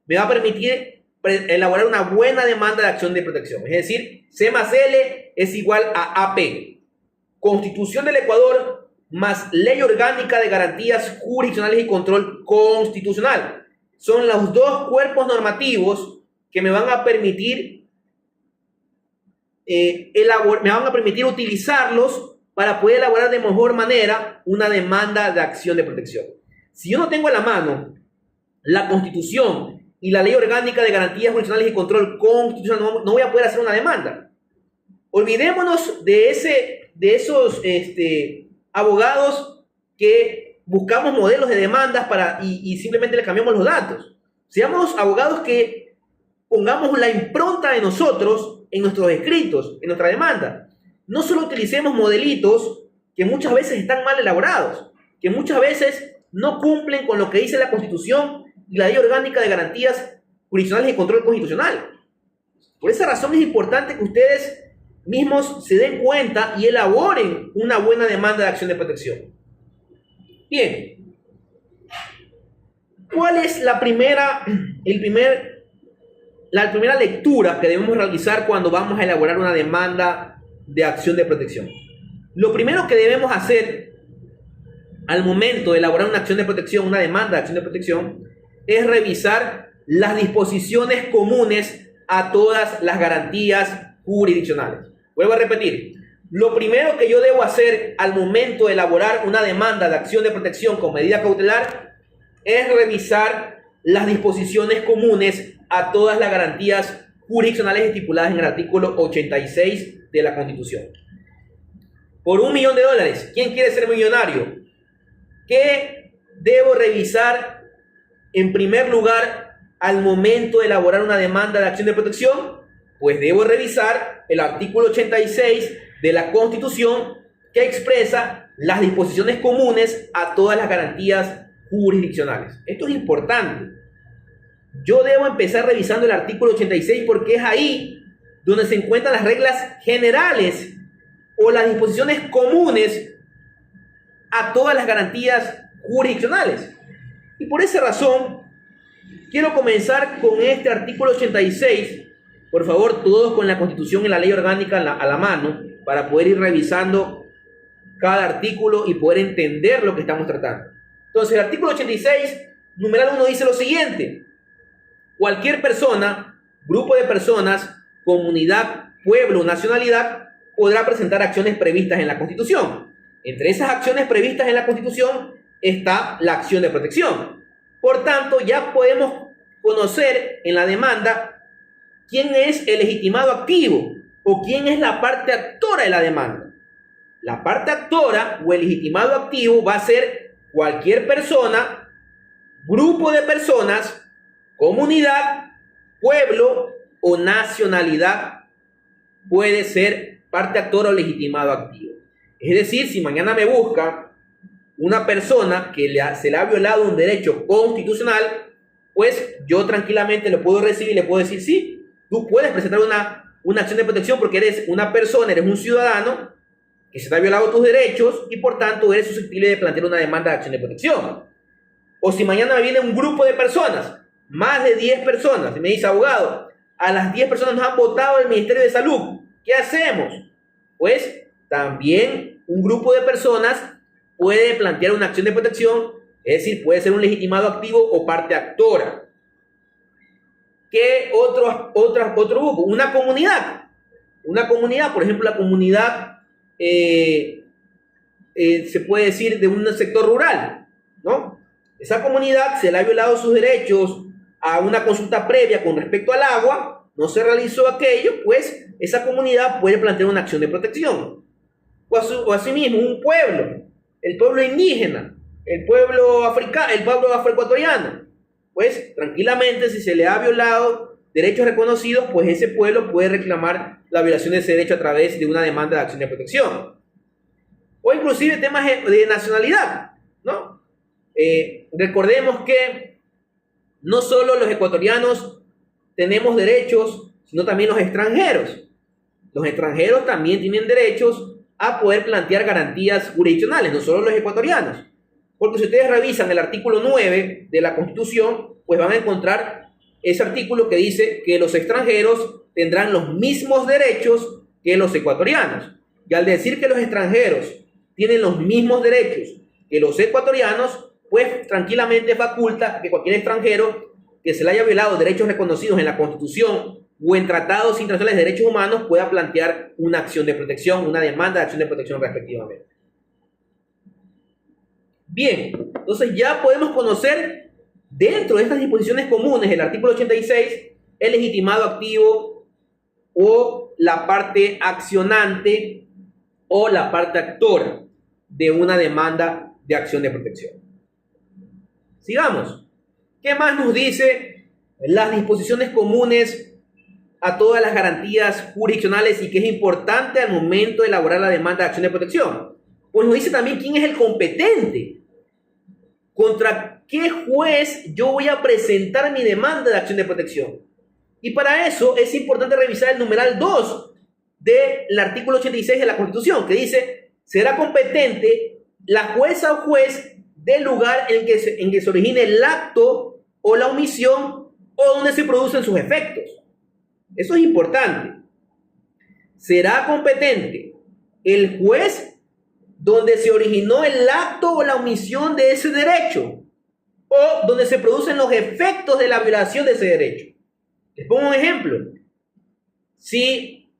me va a permitir elaborar una buena demanda de acción de protección. Es decir, C más L es igual a AP. Constitución del Ecuador más Ley Orgánica de Garantías Jurisdiccionales y Control Constitucional. Son los dos cuerpos normativos que me van a permitir utilizarlos para poder elaborar de mejor manera una demanda de acción de protección. Si yo no tengo a la mano la Constitución y la Ley Orgánica de Garantías Jurisdiccionales y Control Constitucional, no voy a poder hacer una demanda. Olvidémonos de esos abogados que buscamos modelos de demandas y simplemente le cambiamos los datos. Seamos abogados que pongamos la impronta de nosotros en nuestros escritos, en nuestra demanda. No solo utilicemos modelitos que muchas veces están mal elaborados, que muchas veces no cumplen con lo que dice la Constitución y la Ley Orgánica de Garantías Jurisdiccionales y Control Constitucional. Por esa razón es importante que ustedes mismos se den cuenta y elaboren una buena demanda de acción de protección. Bien, ¿cuál es la primera lectura que debemos realizar cuando vamos a elaborar una demanda de acción de protección? Lo primero que debemos hacer al momento de elaborar una acción de protección, una demanda de acción de protección, es revisar las disposiciones comunes a todas las garantías jurisdiccionales. Vuelvo a repetir, lo primero que yo debo hacer al momento de elaborar una demanda de acción de protección con medida cautelar es revisar las disposiciones comunes a todas las garantías jurisdiccionales estipuladas en el artículo 86 de la Constitución. Por $1 millón, ¿quién quiere ser millonario? ¿Qué debo revisar en primer lugar al momento de elaborar una demanda de acción de protección? Pues debo revisar el artículo 86 de la Constitución, que expresa las disposiciones comunes a todas las garantías jurisdiccionales. Esto es importante. Yo debo empezar revisando el artículo 86 porque es ahí donde se encuentran las reglas generales o las disposiciones comunes a todas las garantías jurisdiccionales. Y por esa razón, quiero comenzar con este artículo 86. Por favor, todos con la Constitución y la ley orgánica a la mano para poder ir revisando cada artículo y poder entender lo que estamos tratando. Entonces, el artículo 86, numeral 1, dice lo siguiente: cualquier persona, grupo de personas, comunidad, pueblo o nacionalidad podrá presentar acciones previstas en la Constitución. Entre esas acciones previstas en la Constitución está la acción de protección. Por tanto, ya podemos conocer en la demanda quién es el legitimado activo o quién es la parte actora de la demanda. La parte actora o el legitimado activo va a ser cualquier persona, grupo de personas, comunidad, pueblo o nacionalidad puede ser parte actora o legitimado activo. Es decir, si mañana me busca una persona que se le ha violado un derecho constitucional, pues yo tranquilamente lo puedo recibir y le puedo decir: sí, tú puedes presentar una acción de protección porque eres una persona, eres un ciudadano que se te ha violado tus derechos y por tanto eres susceptible de plantear una demanda de acción de protección. O si mañana me viene un grupo de personas, más de 10 personas, y me dice: abogado, a las 10 personas nos han votado el Ministerio de Salud, ¿qué hacemos? Pues también un grupo de personas puede plantear una acción de protección, es decir, puede ser un legitimado activo o parte actora. ¿Qué otro grupo? Una comunidad. Una comunidad, por ejemplo, la comunidad se puede decir de un sector rural, ¿no? Esa comunidad se le ha violado sus derechos a una consulta previa con respecto al agua, no se realizó aquello, pues esa comunidad puede plantear una acción de protección. O asimismo, un pueblo, el pueblo indígena, el pueblo afroecuatoriano, pues tranquilamente, si se le ha violado derechos reconocidos, pues ese pueblo puede reclamar la violación de ese derecho a través de una demanda de acción de protección. O inclusive temas de nacionalidad, ¿no? Recordemos que no solo los ecuatorianos tenemos derechos, sino también los extranjeros. Los extranjeros también tienen derechos a poder plantear garantías jurisdiccionales, no solo los ecuatorianos. Porque si ustedes revisan el artículo 9 de la Constitución, pues van a encontrar ese artículo que dice que los extranjeros tendrán los mismos derechos que los ecuatorianos. Y al decir que los extranjeros tienen los mismos derechos que los ecuatorianos, pues tranquilamente faculta que cualquier extranjero que se le haya violado derechos reconocidos en la Constitución o en tratados internacionales de derechos humanos pueda plantear una acción de protección, una demanda de acción de protección respectivamente. Bien, entonces ya podemos conocer dentro de estas disposiciones comunes el artículo 86, el legitimado activo o la parte accionante o la parte actora de una demanda de acción de protección. Sigamos. ¿Qué más nos dice las disposiciones comunes a todas las garantías jurisdiccionales y que es importante al momento de elaborar la demanda de acción de protección? Pues nos dice también quién es el competente. ¿Contra qué juez yo voy a presentar mi demanda de acción de protección? Y para eso es importante revisar el numeral 2 del artículo 86 de la Constitución, que dice: será competente la jueza o juez del lugar en que se origine el acto o la omisión o donde se producen sus efectos. Eso es importante. Será competente el juez donde se originó el acto o la omisión de ese derecho o donde se producen los efectos de la violación de ese derecho. Les pongo un ejemplo. Si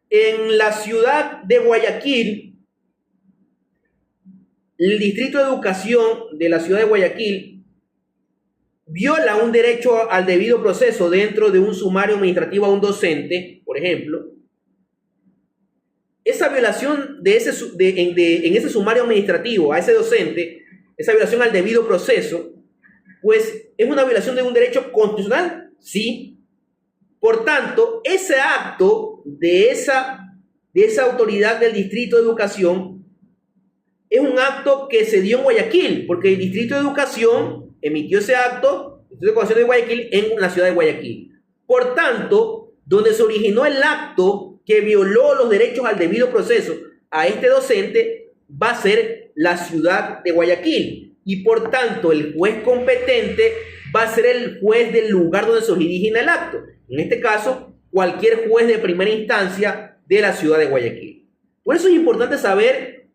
en la ciudad de Guayaquil, el Distrito de Educación de la ciudad de Guayaquil viola un derecho al debido proceso dentro de un sumario administrativo a un docente, por ejemplo, esa violación en ese sumario administrativo a ese docente, esa violación al debido proceso, pues es una violación de un derecho constitucional, sí. Por tanto, ese acto de esa autoridad del Distrito de Educación es un acto que se dio en Guayaquil, porque el Distrito de Educación emitió ese acto, el Distrito de Educación de Guayaquil, en la ciudad de Guayaquil. Por tanto, donde se originó el acto que violó los derechos al debido proceso a este docente va a ser la ciudad de Guayaquil. Y por tanto, el juez competente va a ser el juez del lugar donde se origina el acto. En este caso, cualquier juez de primera instancia de la ciudad de Guayaquil. Por eso es importante saber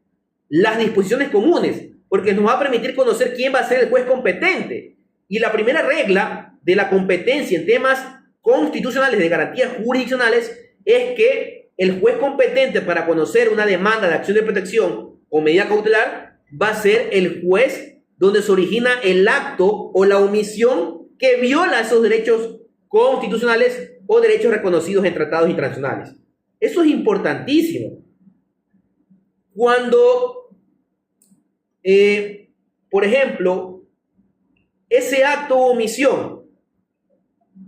las disposiciones comunes, porque nos va a permitir conocer quién va a ser el juez competente. Y la primera regla de la competencia en temas constitucionales de garantías jurisdiccionales es que el juez competente para conocer una demanda de acción de protección o medida cautelar va a ser el juez donde se origina el acto o la omisión que viola esos derechos constitucionales o derechos reconocidos en tratados internacionales. Eso es importantísimo. Cuando, por ejemplo, ese acto o omisión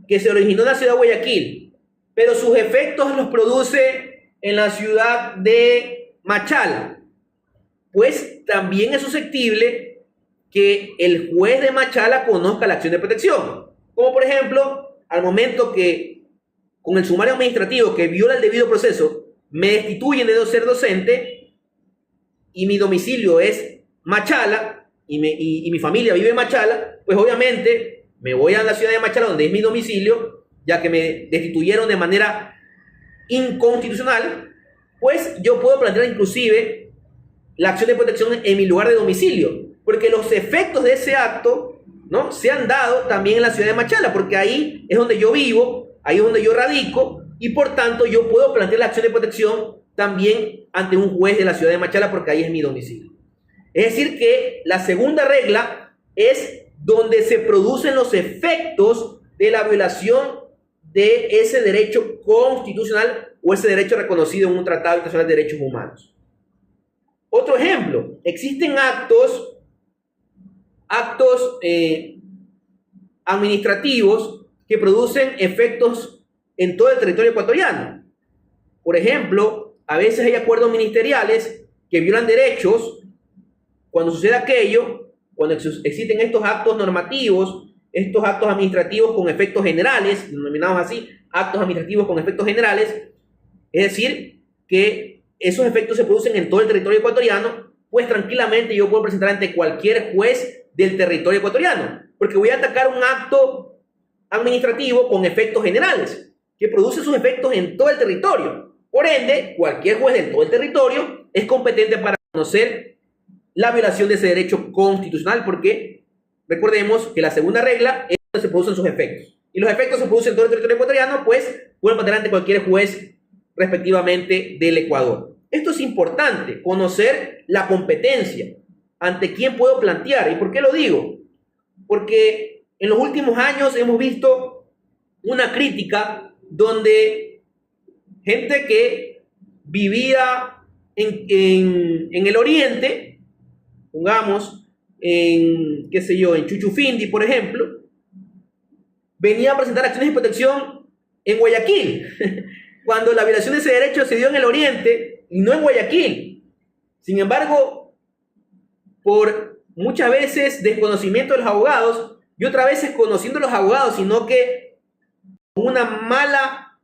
que se originó en la ciudad de Guayaquil, pero sus efectos los produce en la ciudad de Machala, pues también es susceptible que el juez de Machala conozca la acción de protección. Como por ejemplo, al momento que con el sumario administrativo que viola el debido proceso me destituyen de ser docente y mi domicilio es Machala y mi familia vive en Machala, pues obviamente me voy a la ciudad de Machala donde es mi domicilio, ya que me destituyeron de manera inconstitucional, pues yo puedo plantear inclusive la acción de protección en mi lugar de domicilio, porque los efectos de ese acto, ¿no?, se han dado también en la ciudad de Machala, porque ahí es donde yo vivo, ahí es donde yo radico, y por tanto yo puedo plantear la acción de protección también ante un juez de la ciudad de Machala, porque ahí es mi domicilio. Es decir que la segunda regla es donde se producen los efectos de la violación de ese derecho constitucional o ese derecho reconocido en un tratado internacional de derechos humanos. Otro ejemplo, existen actos administrativos que producen efectos en todo el territorio ecuatoriano. Por ejemplo, a veces hay acuerdos ministeriales que violan derechos. Cuando sucede aquello, cuando existen estos actos normativos, estos actos administrativos con efectos generales, denominados así, actos administrativos con efectos generales, es decir, que esos efectos se producen en todo el territorio ecuatoriano, pues tranquilamente yo puedo presentar ante cualquier juez del territorio ecuatoriano, porque voy a atacar un acto administrativo con efectos generales, que produce sus efectos en todo el territorio. Por ende, cualquier juez de todo el territorio es competente para conocer la violación de ese derecho constitucional, porque recordemos que la segunda regla es donde se producen sus efectos. Y los efectos se producen en todo el territorio ecuatoriano, pues pueden plantear ante cualquier juez respectivamente del Ecuador. Esto es importante, conocer la competencia, ante quién puedo plantear. ¿Y por qué lo digo? Porque en los últimos años hemos visto una crítica donde gente que vivía en el oriente, pongamos, en Chuchufindi, por ejemplo, venía a presentar acciones de protección en Guayaquil, cuando la violación de ese derecho se dio en el oriente y no en Guayaquil. Sin embargo, por muchas veces desconocimiento de los abogados y otras veces conociendo a los abogados, sino que con una mala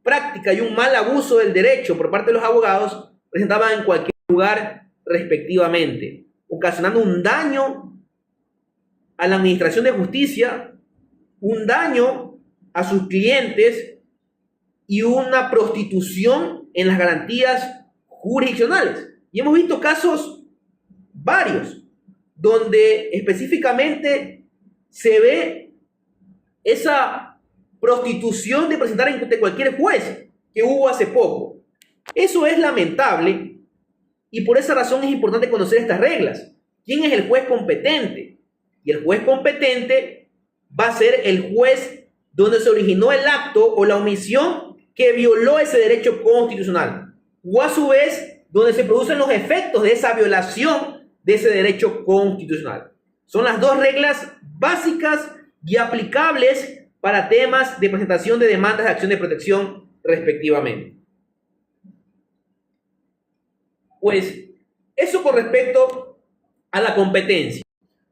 práctica y un mal abuso del derecho por parte de los abogados presentaban en cualquier lugar respectivamente, ocasionando un daño a la administración de justicia, un daño a sus clientes y una prostitución en las garantías jurisdiccionales. Y hemos visto casos varios donde específicamente se ve esa prostitución de presentar ante cualquier juez que hubo hace poco. Eso es lamentable y por esa razón es importante conocer estas reglas. ¿Quién es el juez competente? Y el juez competente va a ser el juez donde se originó el acto o la omisión que violó ese derecho constitucional, o a su vez donde se producen los efectos de esa violación de ese derecho constitucional. Son las dos reglas básicas y aplicables para temas de presentación de demandas de acción de protección respectivamente. Pues eso con respecto a la competencia.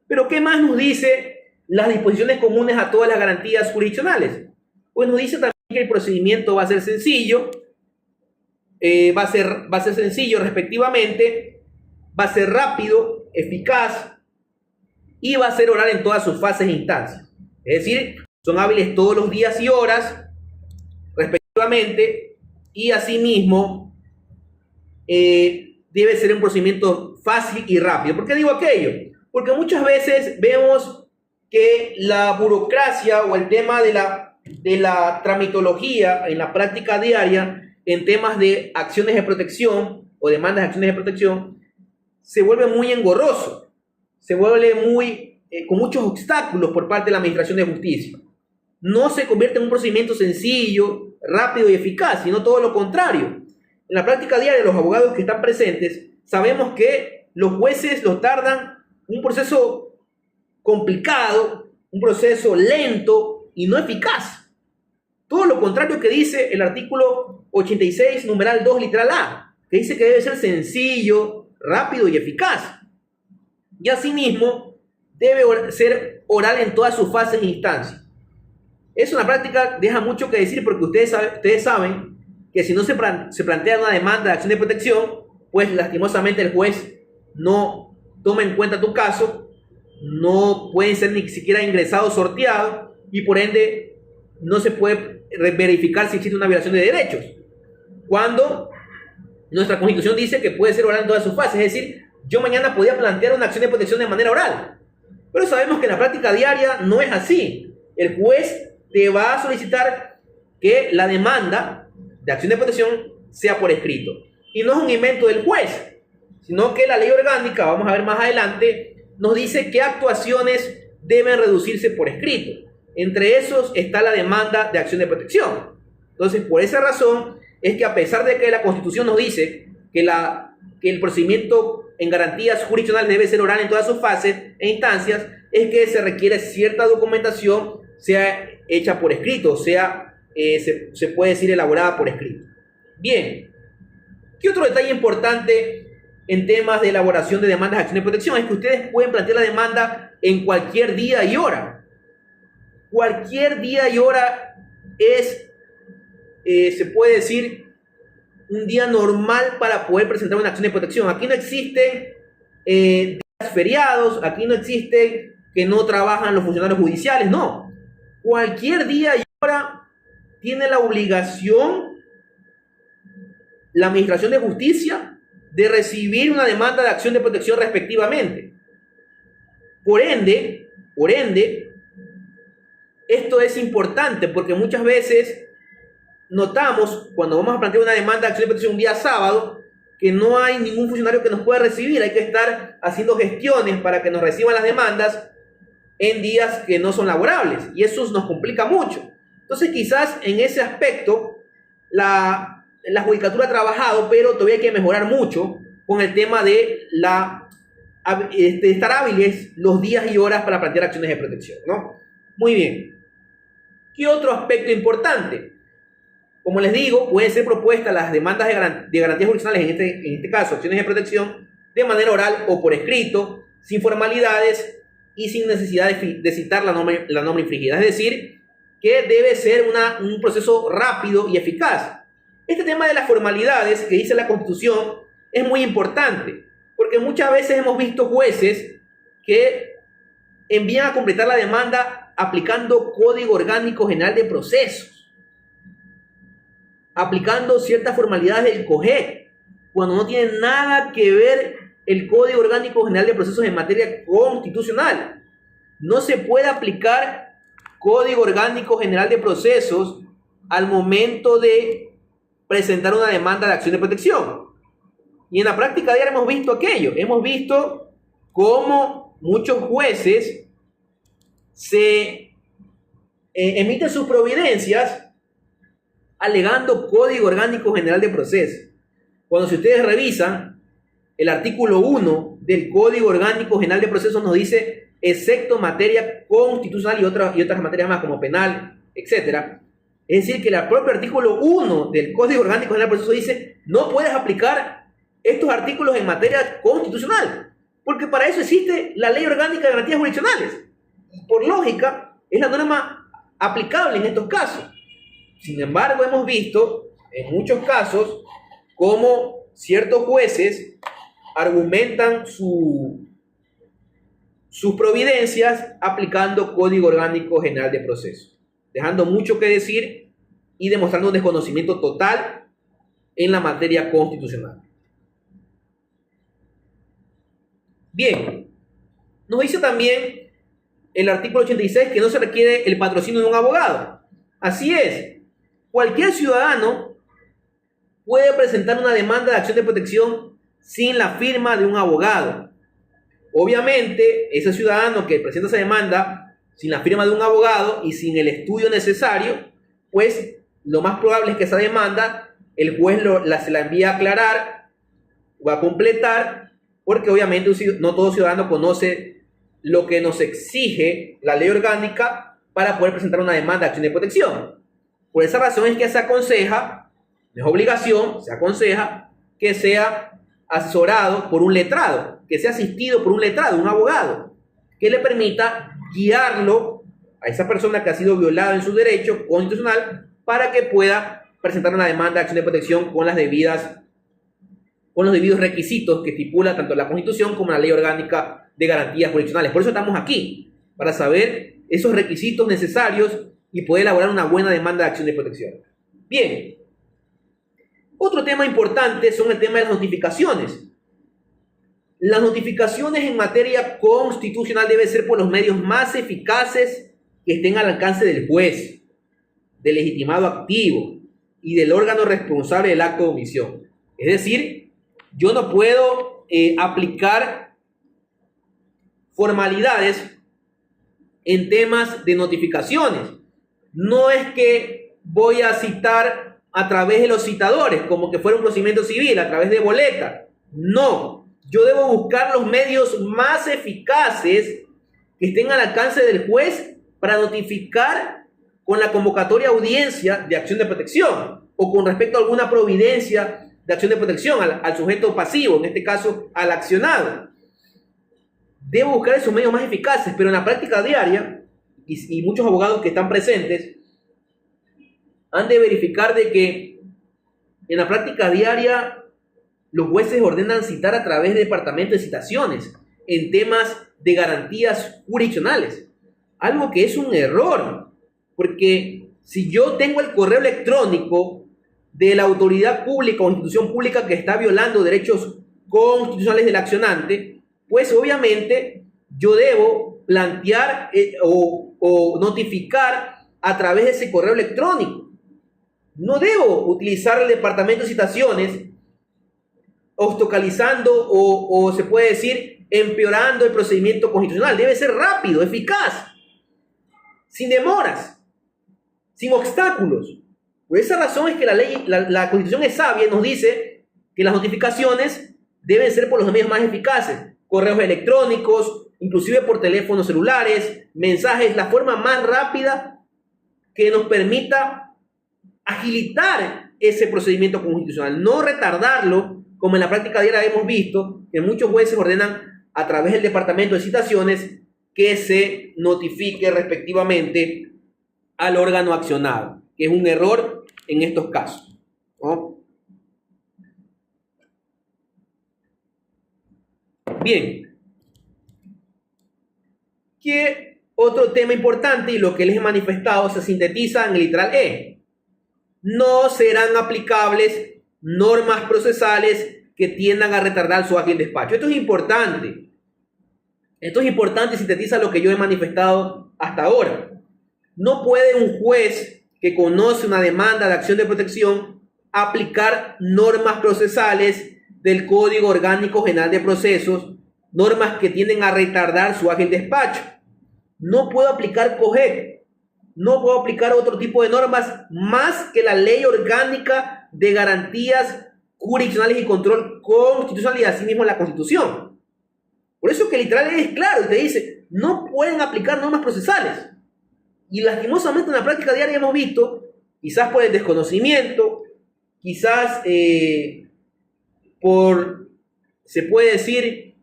Pero ¿qué más nos dice las disposiciones comunes a todas las garantías jurisdiccionales? Pues nos dice también que el procedimiento va a ser sencillo, va a ser sencillo respectivamente, va a ser rápido, eficaz y va a ser oral en todas sus fases e instancias. Es decir, son hábiles todos los días y horas respectivamente y asimismo debe ser un procedimiento fácil y rápido. ¿Por qué digo aquello? Porque muchas veces vemos que la burocracia o el tema de la tramitología en la práctica diaria en temas de acciones de protección o demandas de acciones de protección se vuelve muy engorroso, se vuelve con muchos obstáculos por parte de la Administración de Justicia. No se convierte en un procedimiento sencillo, rápido y eficaz, sino todo lo contrario. En la práctica diaria, los abogados que están presentes sabemos que los jueces los tardan un proceso complicado, un proceso lento y no eficaz. Todo lo contrario que dice el artículo 86, numeral 2, literal A, que dice que debe ser sencillo, rápido y eficaz. Y asimismo, debe ser oral en todas sus fases e instancias. Eso en la práctica deja mucho que decir porque ustedes saben que si no se plantea una demanda de acción de protección, pues lastimosamente el juez no toma en cuenta tu caso, no pueden ser ni siquiera ingresados, sorteados y por ende no se puede verificar si existe una violación de derechos. Cuando nuestra Constitución dice que puede ser oral en todas sus fases, es decir, yo mañana podía plantear una acción de protección de manera oral, pero sabemos que en la práctica diaria no es así. El juez te va a solicitar que la demanda de acción de protección sea por escrito. Y no es un invento del juez, sino que la ley orgánica, vamos a ver más adelante, nos dice qué actuaciones deben reducirse por escrito. Entre esos está la demanda de acción de protección. Entonces, por esa razón es que a pesar de que la Constitución nos dice que el procedimiento en garantías jurisdiccionales debe ser oral en todas sus fases e instancias, es que se requiere cierta documentación sea hecha por escrito, se puede decir elaborada por escrito. Bien, ¿qué otro detalle importante en temas de elaboración de demandas de acción de protección? Es que ustedes pueden plantear la demanda en cualquier día y hora. Cualquier día y hora es, se puede decir, un día normal para poder presentar una acción de protección. Aquí no existen días feriados, aquí no existe que no trabajan los funcionarios judiciales, no. Cualquier día y hora tiene la obligación la Administración de Justicia de recibir una demanda de acción de protección respectivamente. Por ende, esto es importante porque muchas veces notamos cuando vamos a plantear una demanda de acción de protección un día sábado que no hay ningún funcionario que nos pueda recibir, hay que estar haciendo gestiones para que nos reciban las demandas en días que no son laborables y eso nos complica mucho. Entonces quizás en ese aspecto la judicatura ha trabajado, pero todavía hay que mejorar mucho con el tema de estar hábiles los días y horas para plantear acciones de protección, ¿no? Muy bien. ¿Qué otro aspecto importante? Como les digo, pueden ser propuestas las demandas de garantías jurisdiccionales, en este caso, acciones de protección, de manera oral o por escrito, sin formalidades y sin necesidad de citar la norma infringida. Es decir, que debe ser un proceso rápido y eficaz. Este tema de las formalidades que dice la Constitución es muy importante, porque muchas veces hemos visto jueces que envían a completar la demanda aplicando Código Orgánico General de Procesos, aplicando ciertas formalidades del COGEC, cuando no tiene nada que ver el Código Orgánico General de Procesos en materia constitucional. No se puede aplicar Código Orgánico General de Procesos al momento de presentar una demanda de acción de protección. Y en la práctica diaria hemos visto aquello. Hemos visto cómo muchos jueces se emiten sus providencias alegando Código Orgánico General de Procesos. Cuando si ustedes revisan, el artículo 1 del Código Orgánico General de Procesos nos dice, excepto materia constitucional y otras materias más como penal, etc. Es decir, que el propio artículo 1 del Código Orgánico General de Procesos dice, no puedes aplicar estos artículos en materia constitucional, porque para eso existe la Ley Orgánica de Garantías Jurisdiccionales. Por lógica, es la norma aplicable en estos casos. Sin embargo, hemos visto en muchos casos cómo ciertos jueces argumentan sus providencias aplicando Código Orgánico General de Procesos, dejando mucho que decir y demostrando un desconocimiento total en la materia constitucional. Bien, nos dice también el artículo 86 que no se requiere el patrocinio de un abogado. Así es, cualquier ciudadano puede presentar una demanda de acción de protección sin la firma de un abogado. Obviamente, ese ciudadano que presenta esa demanda sin la firma de un abogado y sin el estudio necesario, pues lo más probable es que esa demanda el juez se la envía a aclarar o a completar, porque obviamente no todo ciudadano conoce lo que nos exige la ley orgánica para poder presentar una demanda de acción de protección. Por esa razón es que se aconseja, no es obligación, se aconseja que sea asesorado por un letrado, que sea asistido por un letrado, un abogado, que le permita guiarlo a esa persona que ha sido violada en su derecho constitucional para que pueda presentar una demanda de acción de protección con los debidos requisitos que estipula tanto la Constitución como la Ley Orgánica de Garantías Jurisdiccionales. Por eso estamos aquí, para saber esos requisitos necesarios y poder elaborar una buena demanda de acción de protección. Bien, otro tema importante son el tema de las notificaciones. Las notificaciones en materia constitucional deben ser por los medios más eficaces que estén al alcance del juez, del legitimado activo y del órgano responsable del acto de omisión. Es decir, yo no puedo aplicar formalidades en temas de notificaciones. No es que voy a citar a través de los citadores, como que fuera un procedimiento civil, a través de boleta. No, yo debo buscar los medios más eficaces que estén al alcance del juez para notificar con la convocatoria audiencia de acción de protección o con respecto a alguna providencia de acción de protección al sujeto pasivo, en este caso al accionado. Debo buscar esos medios más eficaces, pero en la práctica diaria, y muchos abogados que están presentes han de verificar de que en la práctica diaria los jueces ordenan citar a través de departamentos de citaciones en temas de garantías jurisdiccionales, algo que es un error, porque si yo tengo el correo electrónico de la autoridad pública o institución pública que está violando derechos constitucionales del accionante, pues obviamente yo debo plantear o notificar a través de ese correo electrónico. No debo utilizar el departamento de citaciones obstaculizando o se puede decir empeorando el procedimiento constitucional. Debe ser rápido, eficaz, sin demoras, sin obstáculos. Por esa razón es que la Constitución es sabia y nos dice que las notificaciones deben ser por los medios más eficaces. Correos electrónicos, inclusive por teléfonos celulares, mensajes, la forma más rápida que nos permita agilitar ese procedimiento constitucional, no retardarlo, como en la práctica diaria hemos visto, que muchos jueces ordenan a través del departamento de citaciones que se notifique respectivamente al órgano accionado, que es un error en estos casos, ¿no? Bien. ¿Qué otro tema importante y lo que les he manifestado se sintetiza en el literal E? No serán aplicables normas procesales que tiendan a retardar su ágil despacho. Esto es importante. Esto es importante y sintetiza lo que yo he manifestado hasta ahora. No puede un juez que conoce una demanda de acción de protección aplicar normas procesales del Código Orgánico General de Procesos, normas que tienden a retardar su ágil despacho. No puedo aplicar COGEC, no puedo aplicar otro tipo de normas más que la Ley Orgánica de Garantías Jurisdiccionales y Control Constitucional y asimismo la Constitución. Por eso que literal es claro y te dice, no pueden aplicar normas procesales. Y lastimosamente en la práctica diaria hemos visto, quizás por el desconocimiento, quizás se puede decir,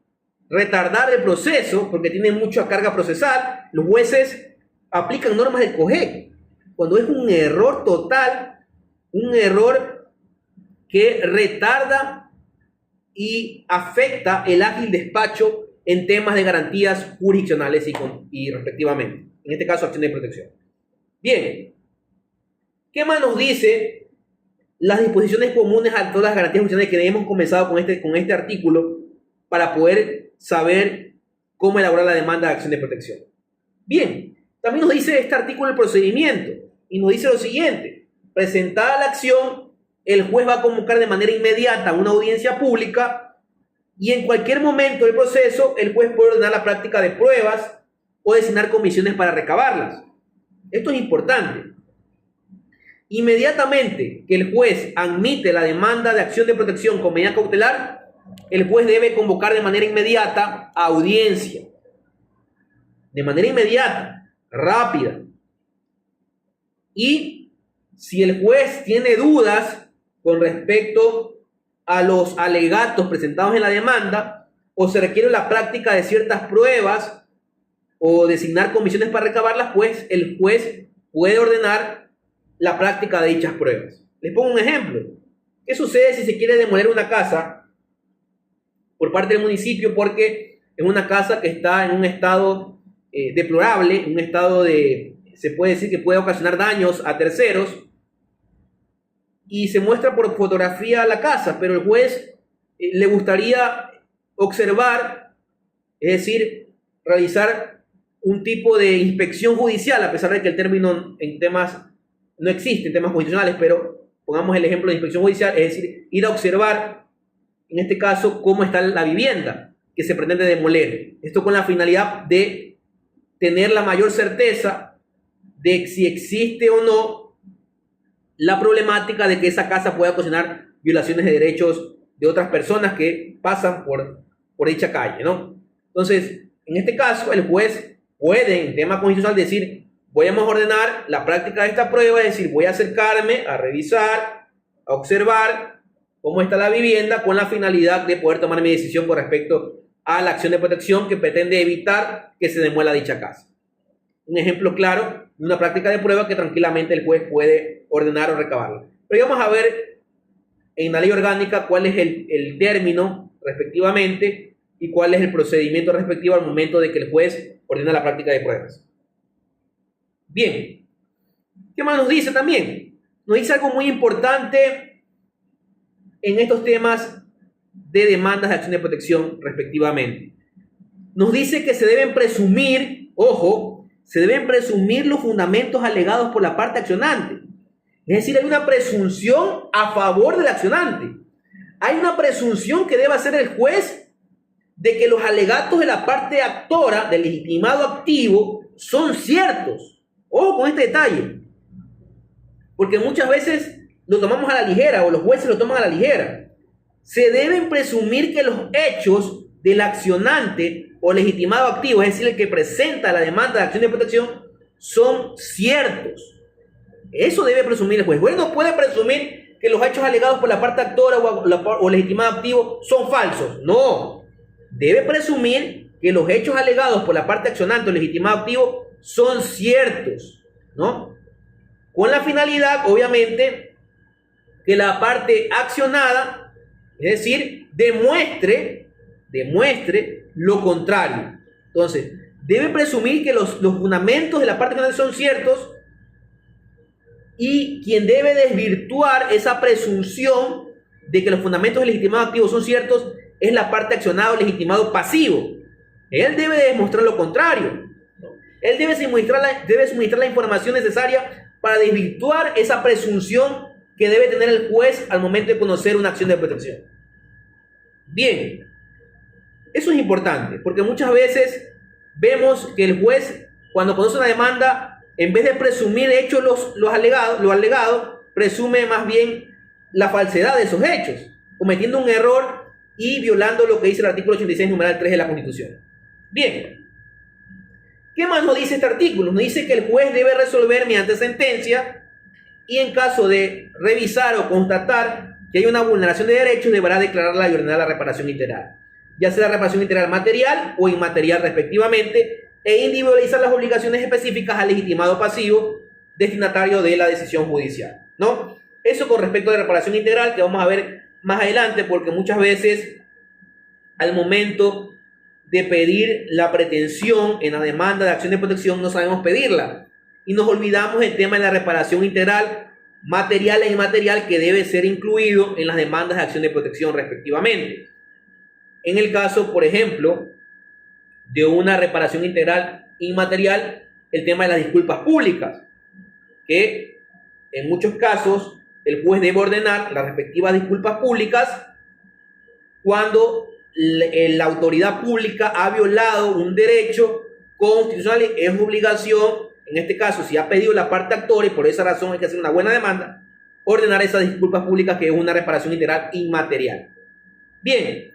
retardar el proceso, porque tiene mucha carga procesal, los jueces aplican normas del COGEC, cuando es un error total, un error que retarda y afecta el ágil despacho en temas de garantías jurisdiccionales y respectivamente, en este caso acción de protección. Bien, ¿qué más nos dice las disposiciones comunes a todas las garantías jurisdiccionales que hemos comenzado con este artículo para poder saber cómo elaborar la demanda de acción de protección? Bien, también nos dice este artículo el procedimiento y nos dice lo siguiente: presentada la acción, el juez va a convocar de manera inmediata una audiencia pública y en cualquier momento del proceso el juez puede ordenar la práctica de pruebas o designar comisiones para recabarlas. Esto es importante. Inmediatamente que el juez admite la demanda de acción de protección con medida cautelar, el juez debe convocar de manera inmediata a audiencia. De manera inmediata, rápida. Y si el juez tiene dudas con respecto a los alegatos presentados en la demanda, o se requiere la práctica de ciertas pruebas o designar comisiones para recabarlas, pues el juez puede ordenar la práctica de dichas pruebas. Les pongo un ejemplo. ¿Qué sucede si se quiere demoler una casa por parte del municipio porque es una casa que está en un estado deplorable, un estado se puede decir que puede ocasionar daños a terceros, y se muestra por fotografía la casa, pero el juez le gustaría observar, es decir, realizar un tipo de inspección judicial, a pesar de que el término en temas no existe, en temas constitucionales, pero pongamos el ejemplo de inspección judicial, es decir, ir a observar, en este caso, cómo está la vivienda que se pretende demoler. Esto con la finalidad de tener la mayor certeza de si existe o no la problemática de que esa casa pueda ocasionar violaciones de derechos de otras personas que pasan por dicha calle, ¿no? Entonces, en este caso, el juez puede, en tema constitucional, decir, voy a ordenar la práctica de esta prueba, es decir, voy a acercarme a revisar, a observar cómo está la vivienda con la finalidad de poder tomar mi decisión con respecto a la acción de protección que pretende evitar que se demuela dicha casa. Un ejemplo claro de una práctica de prueba que tranquilamente el juez puede ordenar o recabarla. Pero vamos a ver en la ley orgánica cuál es el término respectivamente y cuál es el procedimiento respectivo al momento de que el juez ordena la práctica de pruebas. Bien, ¿qué más nos dice también? Nos dice algo muy importante en estos temas de demandas de acción de protección respectivamente. Nos dice que se deben presumir, ojo, se deben presumir los fundamentos alegados por la parte accionante. Es decir, hay una presunción a favor del accionante. Hay una presunción que debe hacer el juez de que los alegatos de la parte actora, del legitimado activo, son ciertos. Ojo con este detalle. Porque muchas veces lo tomamos a la ligera o los jueces lo toman a la ligera. Se deben presumir que los hechos del accionante o legitimado activo, es decir, el que presenta la demanda de acción de protección, son ciertos. Eso debe presumir el juez. El juez no puede presumir que los hechos alegados por la parte actora o legitimado activo son falsos. No. Debe presumir que los hechos alegados por la parte accionante o legitimado activo son ciertos, ¿no? con la finalidad, obviamente, que la parte accionada, es decir, demuestre lo contrario. Entonces, debe presumir que los fundamentos de la parte accionada son ciertos, y quien debe desvirtuar esa presunción de que los fundamentos del legitimado activo son ciertos es la parte accionada o legitimado pasivo. Él debe demostrar lo contrario. Él debe suministrar la información necesaria para desvirtuar esa presunción que debe tener el juez al momento de conocer una acción de protección. Bien, eso es importante porque muchas veces vemos que el juez, cuando conoce una demanda, en vez de presumir hechos lo alegado, presume más bien la falsedad de esos hechos, cometiendo un error y violando lo que dice el artículo 86, numeral 3 de la Constitución. Bien, ¿qué más nos dice este artículo? Nos dice que el juez debe resolver mediante sentencia y en caso de revisar o constatar que hay una vulneración de derechos, deberá declararla y ordenar la reparación integral, ya sea la reparación integral material o inmaterial respectivamente, e individualizar las obligaciones específicas al legitimado pasivo destinatario de la decisión judicial, ¿no? Eso con respecto a la reparación integral, que vamos a ver más adelante, porque muchas veces al momento de pedir la pretensión en la demanda de acción de protección no sabemos pedirla y nos olvidamos del tema de la reparación integral material e inmaterial que debe ser incluido en las demandas de acción de protección respectivamente. En el caso, por ejemplo, de una reparación integral inmaterial, el tema de las disculpas públicas, que en muchos casos el juez debe ordenar las respectivas disculpas públicas cuando la autoridad pública ha violado un derecho constitucional. Es obligación, en este caso, si ha pedido la parte actora y por esa razón hay que hacer una buena demanda, ordenar esas disculpas públicas, que es una reparación integral inmaterial. Bien,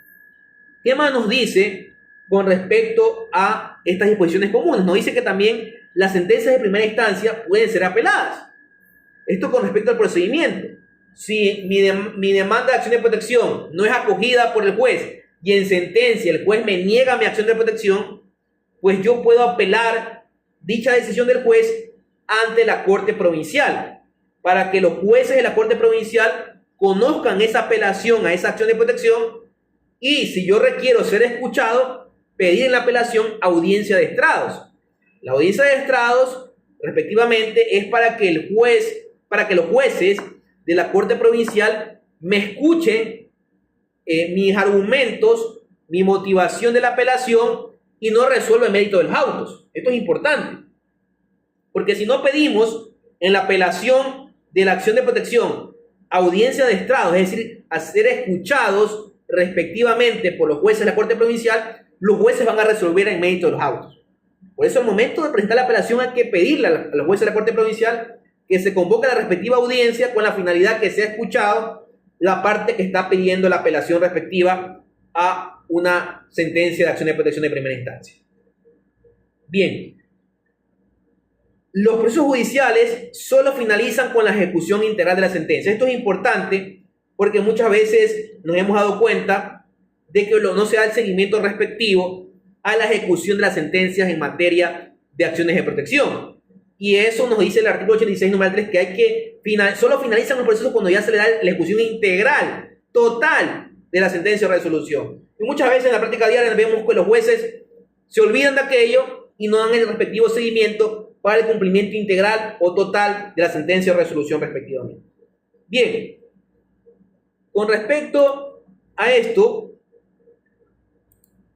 ¿qué más nos dice con respecto a estas disposiciones comunes? Nos dice que también las sentencias de primera instancia pueden ser apeladas. Esto con respecto al procedimiento. Si mi demanda de acción de protección no es acogida por el juez y en sentencia el juez me niega mi acción de protección, pues yo puedo apelar dicha decisión del juez ante la Corte Provincial, para que los jueces de la Corte Provincial conozcan esa apelación a esa acción de protección, y si yo requiero ser escuchado, pedir en la apelación audiencia de estrados. La audiencia de estrados, respectivamente, es para que los jueces de la Corte Provincial me escuchen mis argumentos, mi motivación de la apelación, y no resuelva el mérito de los autos. Esto es importante, porque si no pedimos en la apelación de la acción de protección audiencia de estrados, es decir, a ser escuchados respectivamente por los jueces de la Corte Provincial, los jueces van a resolver en mérito de los autos. Por eso al momento de presentar la apelación hay que pedirle a los jueces de la Corte Provincial que se convoque a la respectiva audiencia con la finalidad que sea escuchado la parte que está pidiendo la apelación respectiva a una sentencia de acción de protección de primera instancia. Bien, los procesos judiciales solo finalizan con la ejecución integral de la sentencia. Esto es importante porque muchas veces nos hemos dado cuenta de que no se da el seguimiento respectivo a la ejecución de las sentencias en materia de acciones de protección. Y eso nos dice el artículo 86, número 3, que solo finalizan los procesos cuando ya se le da la ejecución integral, total, de la sentencia o resolución. Y muchas veces en la práctica diaria vemos que los jueces se olvidan de aquello y no dan el respectivo seguimiento para el cumplimiento integral o total de la sentencia o resolución respectivamente. Bien, con respecto a esto,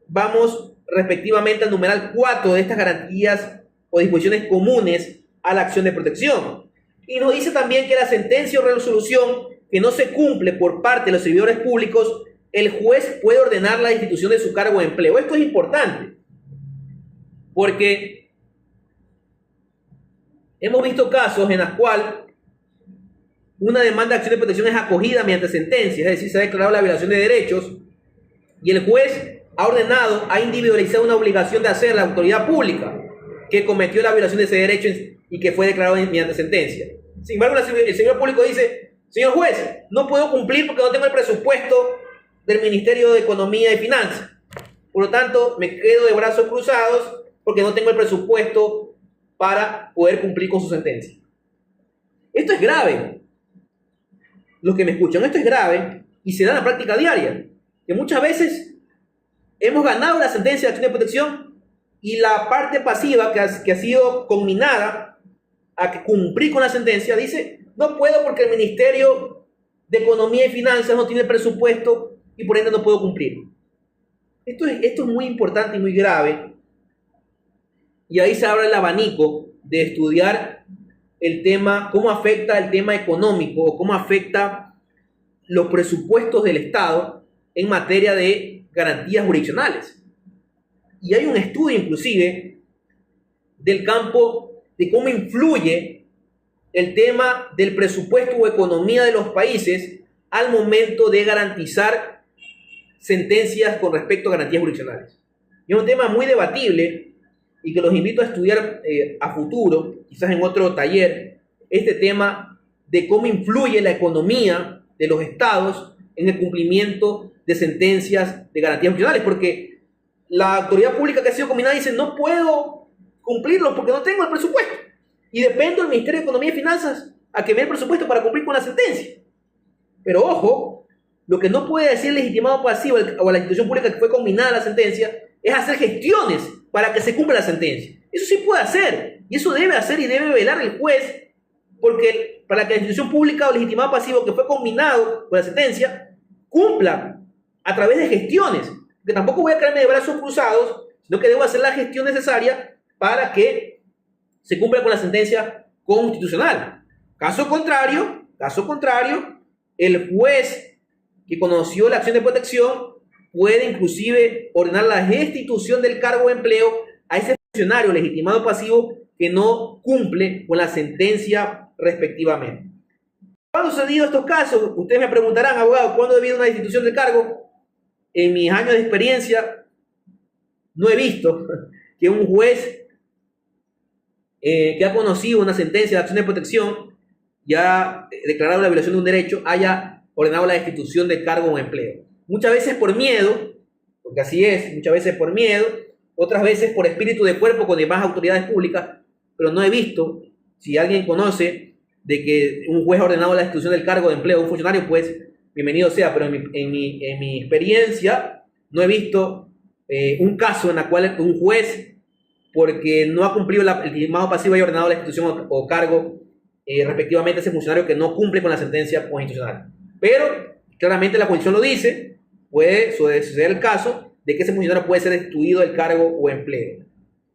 vamos respectivamente al numeral 4 de estas garantías o disposiciones comunes a la acción de protección. Y nos dice también que la sentencia o resolución que no se cumple por parte de los servidores públicos, el juez puede ordenar la destitución de su cargo de empleo. Esto es importante, porque hemos visto casos en los cuales una demanda de acción de protección es acogida mediante sentencia, es decir, se ha declarado la violación de derechos y el juez ha ordenado, ha individualizado una obligación de hacer la autoridad pública que cometió la violación de ese derecho y que fue declarado mediante sentencia. Sin embargo, el servidor público dice: señor juez, no puedo cumplir porque no tengo el presupuesto del Ministerio de Economía y Finanzas. Por lo tanto, me quedo de brazos cruzados porque no tengo el presupuesto para poder cumplir con su sentencia. Esto es grave. Los que me escuchan, esto es grave y se da en la práctica diaria. Que muchas veces hemos ganado la sentencia de acción de protección y la parte pasiva que ha sido conminada a cumplir con la sentencia dice, no puedo porque el Ministerio de Economía y Finanzas no tiene presupuesto y por ende no puedo cumplir. Esto es muy importante y muy grave. Y ahí se abre el abanico de estudiar el tema, cómo afecta el tema económico o cómo afecta los presupuestos del Estado en materia de garantías jurisdiccionales. Y hay un estudio inclusive del campo de cómo influye el tema del presupuesto o economía de los países al momento de garantizar sentencias con respecto a garantías jurisdiccionales. Y es un tema muy debatible y que los invito a estudiar a futuro, quizás en otro taller, este tema de cómo influye la economía de los estados en el cumplimiento de sentencias de garantías jurisdiccionales, porque la autoridad pública que ha sido combinada dice, no puedo cumplirlo porque no tengo el presupuesto, y dependo del Ministerio de Economía y Finanzas a que me dé el presupuesto para cumplir con la sentencia. Pero ojo, lo que no puede decir el legitimado pasivo o la institución pública que fue combinada a la sentencia es hacer gestiones para que se cumpla la sentencia. Eso sí puede hacer, y eso debe hacer y debe velar el juez, porque para que la institución pública o legitimado pasivo que fue combinado con la sentencia cumpla a través de gestiones, que tampoco voy a quedarme de brazos cruzados, sino que debo hacer la gestión necesaria para que se cumpla con la sentencia constitucional. Caso contrario, el juez que conoció la acción de protección puede inclusive ordenar la destitución del cargo de empleo a ese funcionario legitimado pasivo que no cumple con la sentencia respectivamente. ¿Cuándo han sucedido estos casos? Ustedes me preguntarán, abogado, ¿cuándo ha habido una destitución del cargo? En mis años de experiencia no he visto que un juez que ha conocido una sentencia de acción de protección y ha declarado la violación de un derecho haya ordenado la destitución del cargo o empleo. Muchas veces por miedo, porque así es, muchas veces por miedo, otras veces por espíritu de cuerpo con demás autoridades públicas, pero no he visto, si alguien conoce de que un juez ha ordenado la destitución del cargo de empleo de un funcionario, pues bienvenido sea, pero en mi experiencia no he visto un caso en el cual un juez, porque no ha cumplido el legitimado pasivo, haya ordenado la destitución o cargo respectivamente a ese funcionario que no cumple con la sentencia constitucional. Pero claramente la Constitución lo dice, puede suceder el caso de que ese funcionario puede ser destituido del cargo o empleo,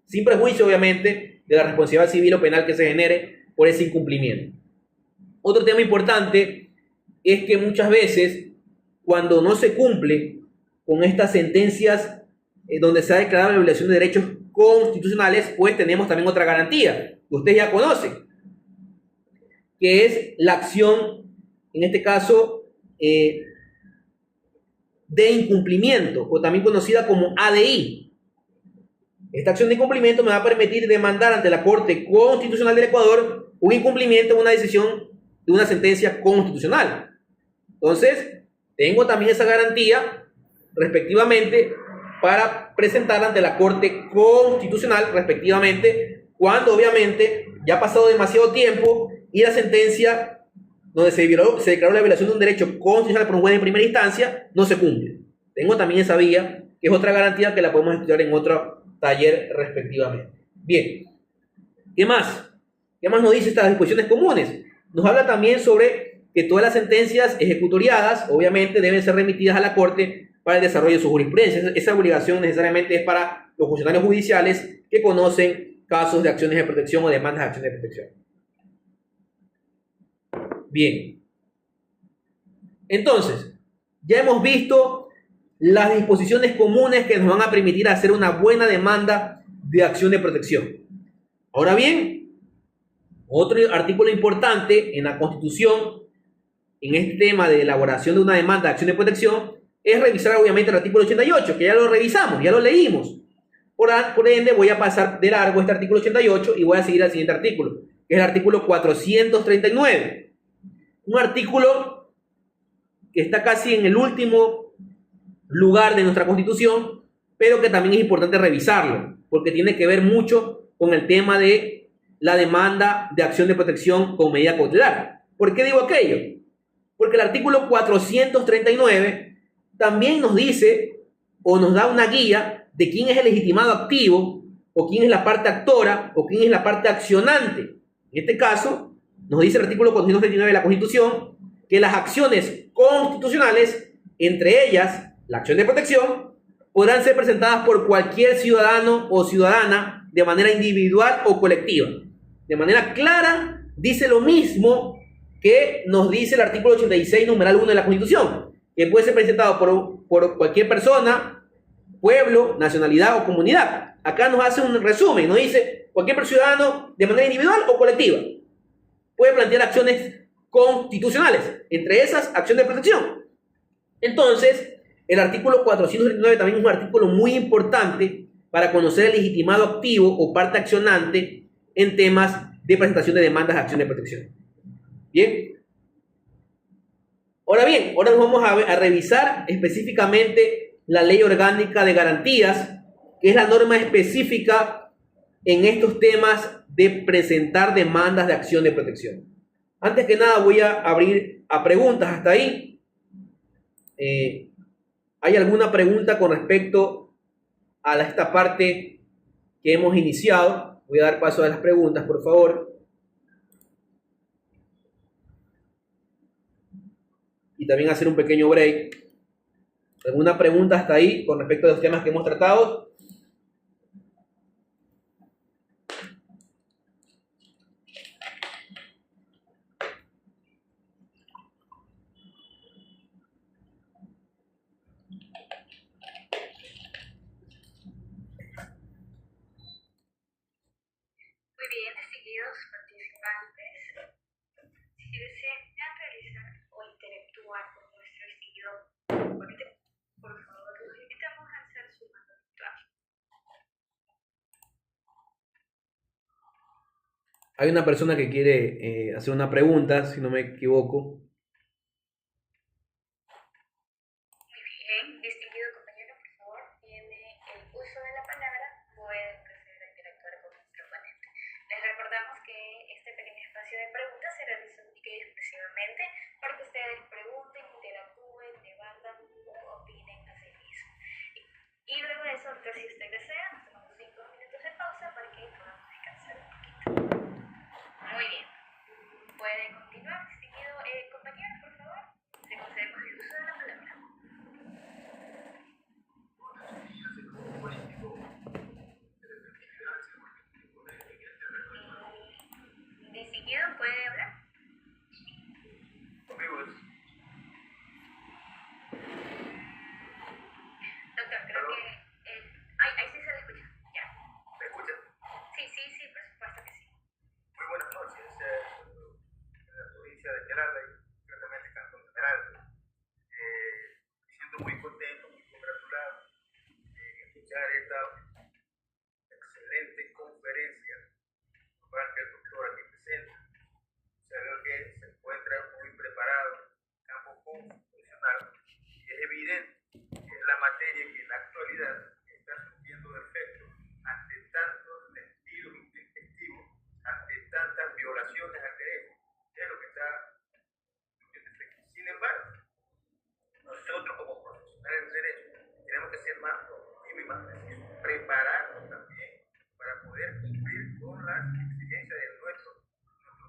sin prejuicio obviamente de la responsabilidad civil o penal que se genere por ese incumplimiento. Otro tema importante es que muchas veces cuando no se cumple con estas sentencias donde se ha declarado la violación de derechos constitucionales, pues tenemos también otra garantía que ustedes ya conocen, que es la acción, en este caso, de incumplimiento, o también conocida como ADI. Esta acción de incumplimiento me va a permitir demandar ante la Corte Constitucional del Ecuador un incumplimiento de una decisión de una sentencia constitucional. Entonces, tengo también esa garantía, respectivamente, para presentar ante la Corte Constitucional, respectivamente, cuando obviamente ya ha pasado demasiado tiempo y la sentencia donde se declaró la violación de un derecho constitucional por un juez de primera instancia no se cumple. Tengo también esa vía, que es otra garantía que la podemos estudiar en otro taller respectivamente. Bien, ¿qué más? ¿Qué más nos dice estas disposiciones comunes? Nos habla también sobre que todas las sentencias ejecutoriadas, obviamente, deben ser remitidas a la Corte para el desarrollo de su jurisprudencia. Esa obligación necesariamente es para los funcionarios judiciales que conocen casos de acciones de protección o demandas de acciones de protección. Bien, entonces, ya hemos visto las disposiciones comunes que nos van a permitir hacer una buena demanda de acción de protección. Ahora bien, otro artículo importante en la Constitución, en este tema de elaboración de una demanda de acción de protección, es revisar obviamente el artículo 88, que ya lo revisamos, ya lo leímos. Por ende, voy a pasar de largo este artículo 88 y voy a seguir al siguiente artículo, que es el artículo 439. Un artículo que está casi en el último lugar de nuestra Constitución, pero que también es importante revisarlo, porque tiene que ver mucho con el tema de la demanda de acción de protección con medida cautelar. ¿Por qué digo aquello? Porque el artículo 439 también nos dice o nos da una guía de quién es el legitimado activo, o quién es la parte actora, o quién es la parte accionante. En este caso, nos dice el artículo 439 de la Constitución que las acciones constitucionales, entre ellas la acción de protección, podrán ser presentadas por cualquier ciudadano o ciudadana de manera individual o colectiva. De manera clara, dice lo mismo que nos dice el artículo 86, numeral 1 de la Constitución, que puede ser presentado por cualquier persona, pueblo, nacionalidad o comunidad. Acá nos hace un resumen, nos dice cualquier ciudadano de manera individual o colectiva puede plantear acciones constitucionales, entre esas acción de protección. Entonces, el artículo 439 también es un artículo muy importante para conocer el legitimado activo o parte accionante en temas de presentación de demandas de acción de protección. Bien. Ahora bien, ahora nos vamos a revisar específicamente la Ley Orgánica de Garantías, que es la norma específica en estos temas de presentar demandas de acción de protección. Antes que nada voy a abrir a preguntas hasta ahí. ¿Hay alguna pregunta con respecto a esta parte que hemos iniciado? Voy a dar paso a las preguntas, por favor. Y también hacer un pequeño break. ¿Alguna pregunta hasta ahí con respecto a los temas que hemos tratado? Muy bien, distinguidos participantes, si desean realizar o interactuar con nuestro distinguido ponente, por favor, los invitamos a alzar su mano virtual. Hay una persona que quiere hacer una pregunta, si no me equivoco. Muy bien, distinguido compañero, por favor, tiene el uso de la palabra, puede proceder a interactuar con nuestro ponente. Les recordamos que este pequeño espacio de preguntas se realiza única y exclusivamente para que ustedes pregunten, interactúen, debatan o opinen a sí mismos. Y luego de eso, doctor, si usted desea, nos tomamos 5 minutos de pausa para que podamos descansar un poquito. Muy bien. Puede continuar, distinguido compañero, por favor. Le concedemos el uso de la palabra. Distinguido, ¿puede hablar? Doctor, creo que... ahí sí se le escucha. Ya. ¿Me escuchan? Sí, por supuesto que sí. Muy buenas noches, en la provincia de Esmeralda y concretamente Cantón Esmeralda. Me siento muy contento, muy congratulado en escuchar esta excelente conferencia por parte del doctor aquí presente. Se ve que se encuentra muy preparado en el campo constitucional y es evidente que es la materia que en la actualidad está surgiendo defectos ante tantos despidos intempestivos, ante tantas violaciones al derecho. Es lo que está surgiendo defectos. Sin embargo, nosotros como profesionales del derecho tenemos que ser más productivos y más precisos, prepararnos también para poder cumplir con las exigencias de nuestros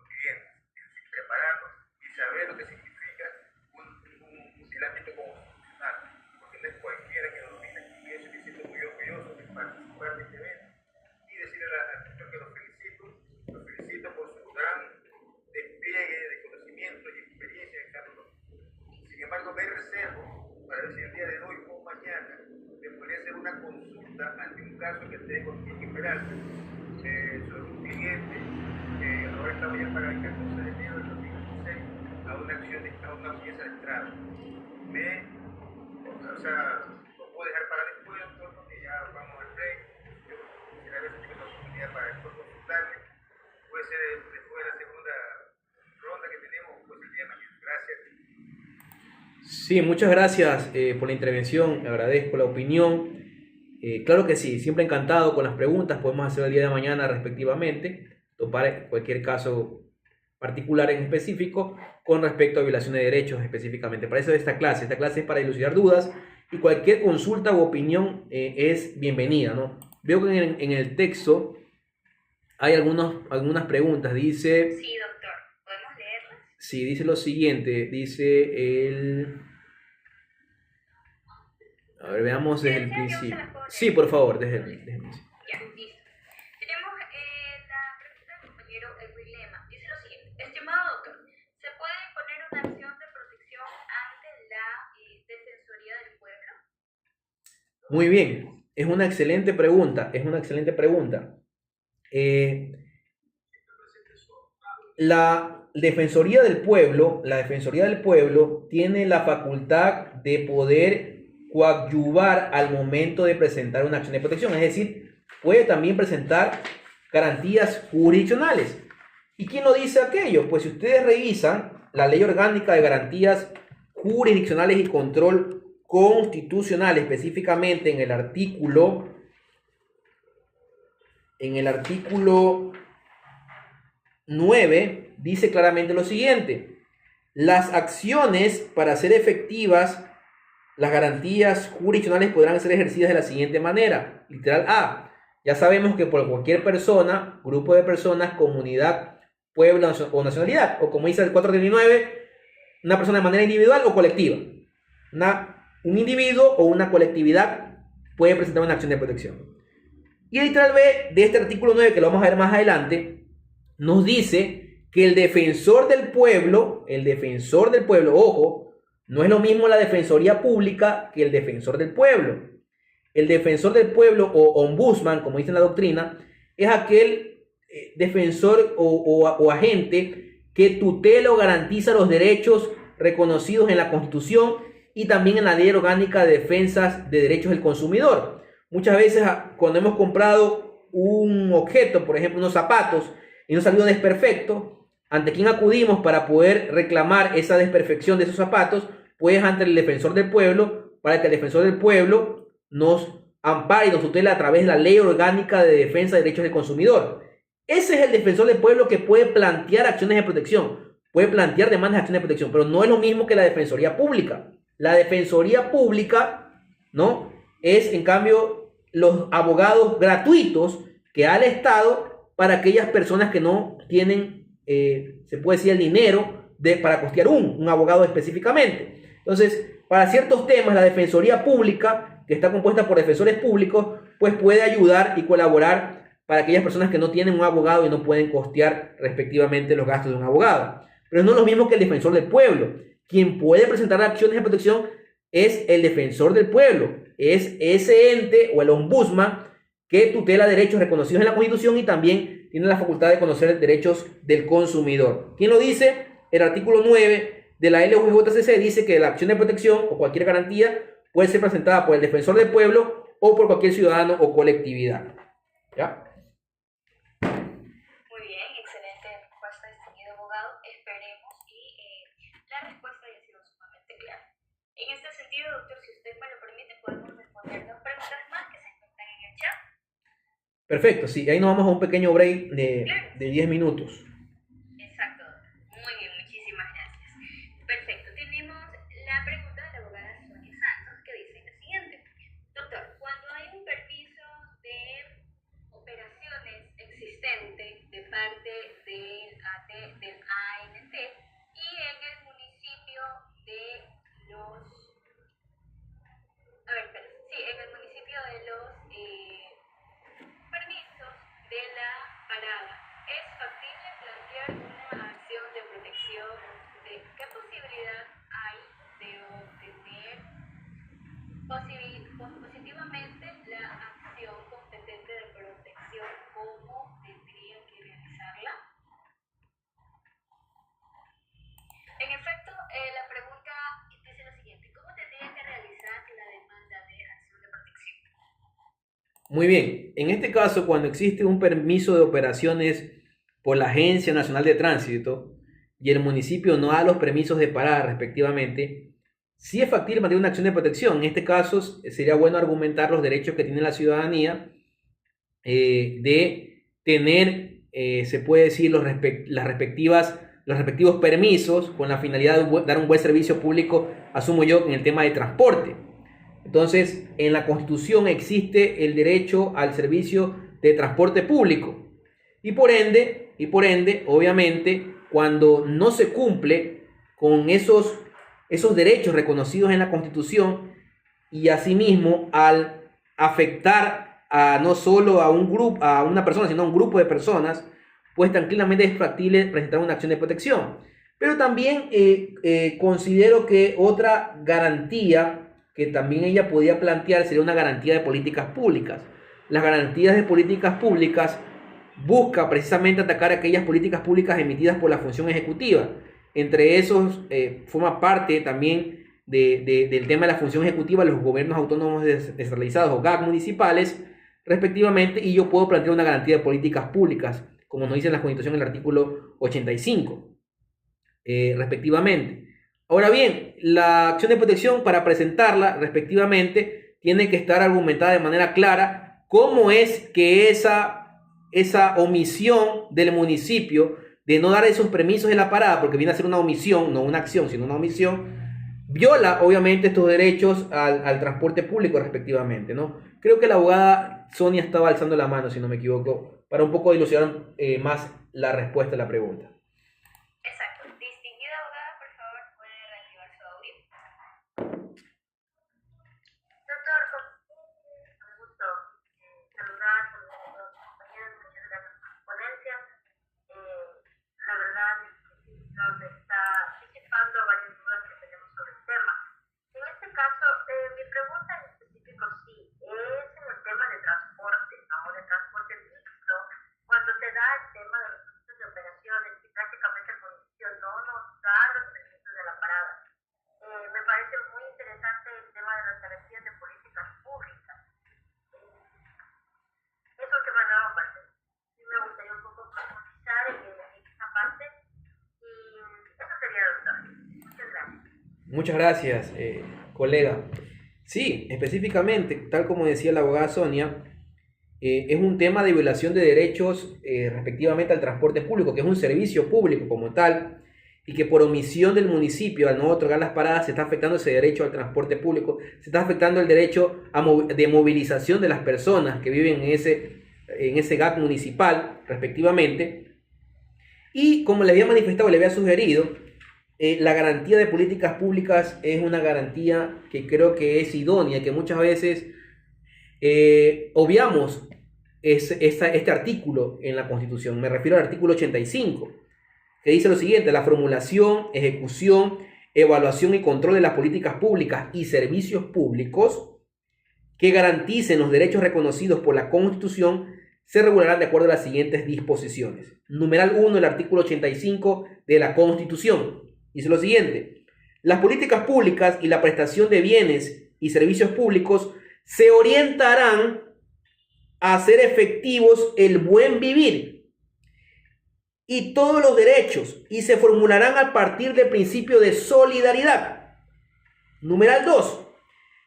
clientes, es decir, prepararnos y saber lo que significa el ámbito constitucional, porque no es cualquiera que lo domina. Y eso me siento muy orgulloso de participar de este evento y decirle al doctor que lo felicito por su gran despliegue de conocimiento y experiencia en campo. Sin embargo, me reservo para ver si el día de hoy o mañana me podría hacer una consulta ante un caso que tengo aquí en Esmeralda sobre un cliente que ahora estaba ya para el 14 de enero del 2016 a una pieza de estrada. Lo puedo dejar para después, doctor, porque ya vamos al break. Yo quisiera ver si tengo la oportunidad para después consultarle. Puede ser después de la segunda ronda que tenemos, pues el día de mañana. Gracias. Sí, muchas gracias por la intervención, agradezco la opinión. Claro que sí, siempre encantado con las preguntas, podemos hacer el día de mañana respectivamente. topar cualquier caso particular en específico con respecto a violación de derechos específicamente. Para eso esta clase es para dilucidar dudas y cualquier consulta u opinión es bienvenida, ¿no? Veo que en el texto hay algunas preguntas. Dice... Sí, doctor. ¿Podemos leerlas? Sí, dice lo siguiente. Dice el... A ver, veamos desde el principio. Sí, por favor, desde el principio. Ya, listo. Tenemos la pregunta del compañero Edwin Lema. Dice lo siguiente. Estimado doctor, ¿se puede imponer una acción de protección ante la Defensoría del Pueblo? Muy bien, es una excelente pregunta, la Defensoría del Pueblo tiene la facultad de poder coadyuvar al momento de presentar una acción de protección, es decir, puede también presentar garantías jurisdiccionales. ¿Y quién lo dice aquello? Pues si ustedes revisan la Ley Orgánica de Garantías Jurisdiccionales y Control Constitucional, específicamente en el artículo 9, dice claramente lo siguiente: las acciones para ser efectivas, las garantías jurisdiccionales podrán ser ejercidas de la siguiente manera. Literal A. Ya sabemos que por cualquier persona, grupo de personas, comunidad, pueblo o nacionalidad, o como dice el 439, una persona de manera individual o colectiva. Un individuo o una colectividad puede presentar una acción de protección. Y el literal B de este artículo 9, que lo vamos a ver más adelante, nos dice que el defensor del pueblo, ojo, no es lo mismo la defensoría pública que el defensor del pueblo. El defensor del pueblo o ombudsman, como dice en la doctrina, es aquel defensor o agente que tutela o garantiza los derechos reconocidos en la Constitución y también en la Ley Orgánica de Defensa de Derechos del Consumidor. Muchas veces cuando hemos comprado un objeto, por ejemplo unos zapatos, y nos salió desperfecto, ¿ante quién acudimos para poder reclamar esa desperfección de esos zapatos? Pues ante el defensor del pueblo, para que el defensor del pueblo nos ampare y nos tutela a través de la Ley Orgánica de Defensa de Derechos del Consumidor. Ese es el defensor del pueblo que puede plantear acciones de protección, puede plantear demandas de acciones de protección, pero no es lo mismo que la Defensoría Pública. La Defensoría Pública, ¿no?, es en cambio los abogados gratuitos que da el Estado para aquellas personas que no tienen, se puede decir, el dinero para costear un abogado específicamente. Entonces, para ciertos temas, la Defensoría Pública, que está compuesta por defensores públicos, pues puede ayudar y colaborar para aquellas personas que no tienen un abogado y no pueden costear respectivamente los gastos de un abogado. Pero no es lo mismo que el defensor del pueblo. Quien puede presentar acciones de protección es el defensor del pueblo, es ese ente o el ombudsman que tutela derechos reconocidos en la Constitución y también tiene la facultad de conocer derechos del consumidor. ¿Quién lo dice? El artículo 9 de la LOGJCC dice que la acción de protección o cualquier garantía puede ser presentada por el defensor del pueblo o por cualquier ciudadano o colectividad. ¿Ya? Muy bien, excelente respuesta, distinguido abogado. Esperemos y la respuesta haya sido sumamente clara. En este sentido, doctor, si usted me lo permite, podemos responder dos preguntas más que se encuentran en el chat. Perfecto, sí, ahí nos vamos a un pequeño break de 10 minutos. Exacto, muy bien, muchísimas gracias. Perfecto, tenemos la pregunta de la abogada Sonia Santos que dice lo siguiente. Doctor, cuando hay un permiso de operaciones existente de parte del ANT y en el municipio de los... en el municipio de los permisos de la parada, ¿es factible plantear una acción de protección? ¿Qué posibilidad hay de obtener positivamente la acción competente de protección? ¿Cómo tendría que realizarla? En efecto, la pregunta dice lo siguiente: ¿cómo tendría que realizar la demanda de acción de protección? Muy bien, en este caso, cuando existe un permiso de operaciones por la Agencia Nacional de Tránsito y el municipio no da los permisos de parada respectivamente, sí es factible mantener una acción de protección. En este caso, sería bueno argumentar los derechos que tiene la ciudadanía de tener se puede decir, los respectivos permisos con la finalidad de dar un buen servicio público, asumo yo, en el tema de transporte. Entonces, en la Constitución existe el derecho al servicio de transporte público. Y por ende, obviamente, cuando no se cumple con esos derechos reconocidos en la Constitución, y asimismo al afectar no solo a una persona, sino a un grupo de personas, pues tranquilamente es factible presentar una acción de protección. Pero también considero que otra garantía que también ella podía plantear sería una garantía de políticas públicas. Las garantías de políticas públicas busca precisamente atacar aquellas políticas públicas emitidas por la función ejecutiva. Entre esos forma parte también del tema de la función ejecutiva los gobiernos autónomos descentralizados o GAC municipales, respectivamente, y yo puedo plantear una garantía de políticas públicas, como nos dice en la Constitución en el artículo 85, respectivamente. Ahora bien, la acción de protección, para presentarla respectivamente, tiene que estar argumentada de manera clara cómo es que esa omisión del municipio de no dar esos permisos de la parada, porque viene a ser una omisión, no una acción, sino una omisión, viola obviamente estos derechos al transporte público respectivamente, ¿no? Creo que la abogada Sonia estaba alzando la mano, si no me equivoco, para un poco dilucidar más la respuesta a la pregunta. Exacto. Distinguida abogada, por favor, puede reactivar su audio. Doctor, con gusto saludar a los compañeros, muchas gracias por su ponencia. La verdad es que sí nos está disipando varias dudas que tenemos sobre el tema. En este caso, mi pregunta en específico sí es en el tema de transporte, ¿no? De transporte mixto, cuando se da el tema de los permisos de operaciones y prácticamente el municipio no nos da los permisos de la parada. Me parece muy interesante el tema de las garantías de políticas públicas. Es un tema nuevo para mí. Sí me gustaría un poco profundizar en esa parte y eso sería, doctor. Muchas gracias. Muchas gracias, colega. Sí, específicamente, tal como decía la abogada Sonia, es un tema de violación de derechos respectivamente al transporte público, que es un servicio público como tal, y que por omisión del municipio, al no otorgar las paradas, se está afectando ese derecho al transporte público, se está afectando el derecho de movilización de las personas que viven en ese GAC municipal, respectivamente. Y como le había manifestado, le había sugerido, la garantía de políticas públicas es una garantía que creo que es idónea, que muchas veces obviamos este artículo en la Constitución. Me refiero al artículo 85, que dice lo siguiente: la formulación, ejecución, evaluación y control de las políticas públicas y servicios públicos que garanticen los derechos reconocidos por la Constitución se regularán de acuerdo a las siguientes disposiciones. Numeral 1 del artículo 85 de la Constitución. Dice lo siguiente: las políticas públicas y la prestación de bienes y servicios públicos se orientarán a hacer efectivos el buen vivir y todos los derechos y se formularán a partir del principio de solidaridad. Numeral 2.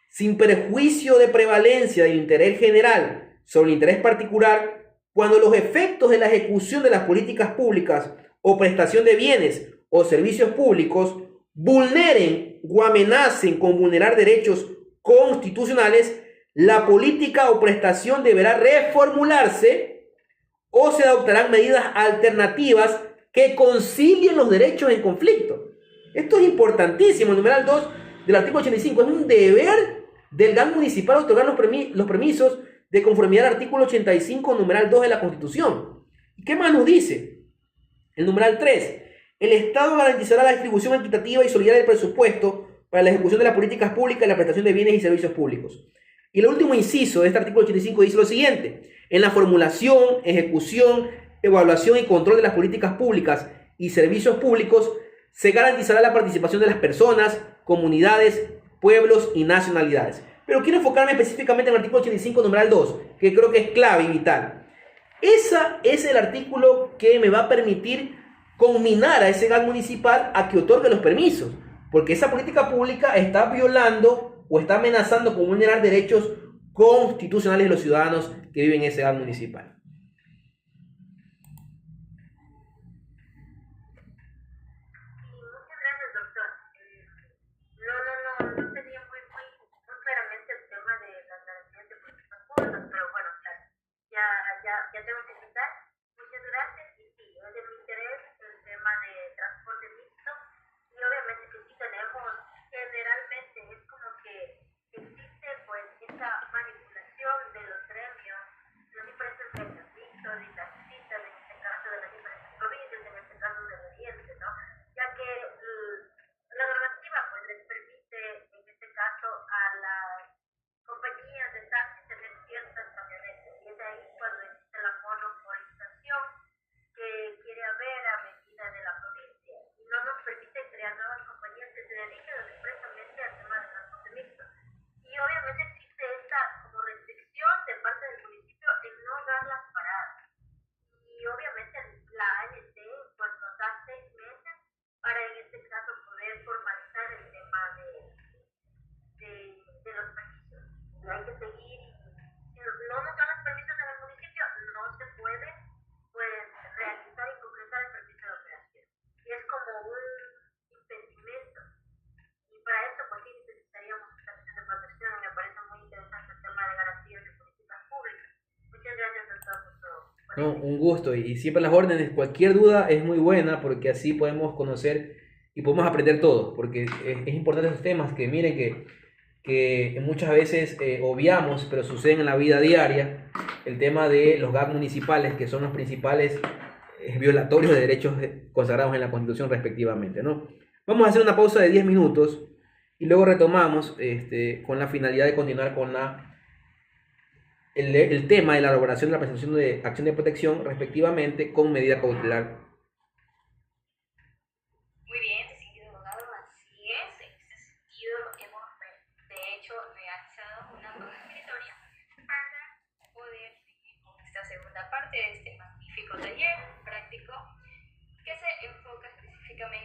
Sin perjuicio de prevalencia del interés general sobre el interés particular, cuando los efectos de la ejecución de las políticas públicas o prestación de bienes o servicios públicos vulneren o amenacen con vulnerar derechos constitucionales, la política o prestación deberá reformularse o se adoptarán medidas alternativas que concilien los derechos en conflicto. Esto es importantísimo. El numeral 2 del artículo 85 es un deber del GAN municipal otorgar los permisos de conformidad al artículo 85, numeral 2 de la Constitución. ¿Y qué más nos dice? El numeral 3. El Estado garantizará la distribución equitativa y solidaria del presupuesto para la ejecución de las políticas públicas y la prestación de bienes y servicios públicos. Y el último inciso de este artículo 85 dice lo siguiente: en la formulación, ejecución, evaluación y control de las políticas públicas y servicios públicos se garantizará la participación de las personas, comunidades, pueblos y nacionalidades. Pero quiero enfocarme específicamente en el artículo 85, numeral 2, que creo que es clave y vital. Ese es el artículo que me va a permitir conminar a ese GAN municipal a que otorgue los permisos, porque esa política pública está violando o está amenazando con vulnerar derechos constitucionales de los ciudadanos que viven en ese GAN municipal. ya tengo que quitar. Muchas gracias. Y sí, es de mi interés el tema de transporte mixto. Y obviamente que sí tenemos, generalmente es como que existe pues esa manipulación de los gremios, los diferentes gremios mixtos y las citas, en este caso de las diferentes provincias, en este caso del Oriente, ¿no? Ya que la normativa pues les permite, en este caso, a las compañías de taxi tener ciertas camionetas. Y es ahí cuando existe la monopolización que quiere haber a medida de la provincia. Y no nos permite crear nuevas compañías que se dediquen expresamente al tema de transporte mixto. Y obviamente existe esta como restricción de parte del municipio en no dar las paradas. Y obviamente la ANT pues nos da 6 meses para en este caso poder formalizar el tema de los permisos. Y hay que seguir, si no nos dan los permisos en el municipio, no se puede pues realizar y concretar el permiso de operación. Y es como un impedimento. Y para esto pues sí necesitaríamos esta acción de protección y me parece muy interesante el tema de garantías de políticas públicas. Muchas gracias doctor por todo. No, un gusto y siempre las órdenes, cualquier duda es muy buena porque así podemos conocer y podemos aprender todo, porque es importante esos temas que miren que muchas veces obviamos, pero suceden en la vida diaria, el tema de los GAC municipales, que son los principales violatorios de derechos consagrados en la Constitución respectivamente, ¿no? Vamos a hacer una pausa de 10 minutos y luego retomamos con la finalidad de continuar con el tema de la elaboración de la presentación de acción de protección respectivamente con medida cautelar. Muy bien, distinguido abogado, así es. En este sentido, hemos de hecho realizado una prueba expiatoria para poder seguir con esta segunda parte de este magnífico taller práctico que se enfoca específicamente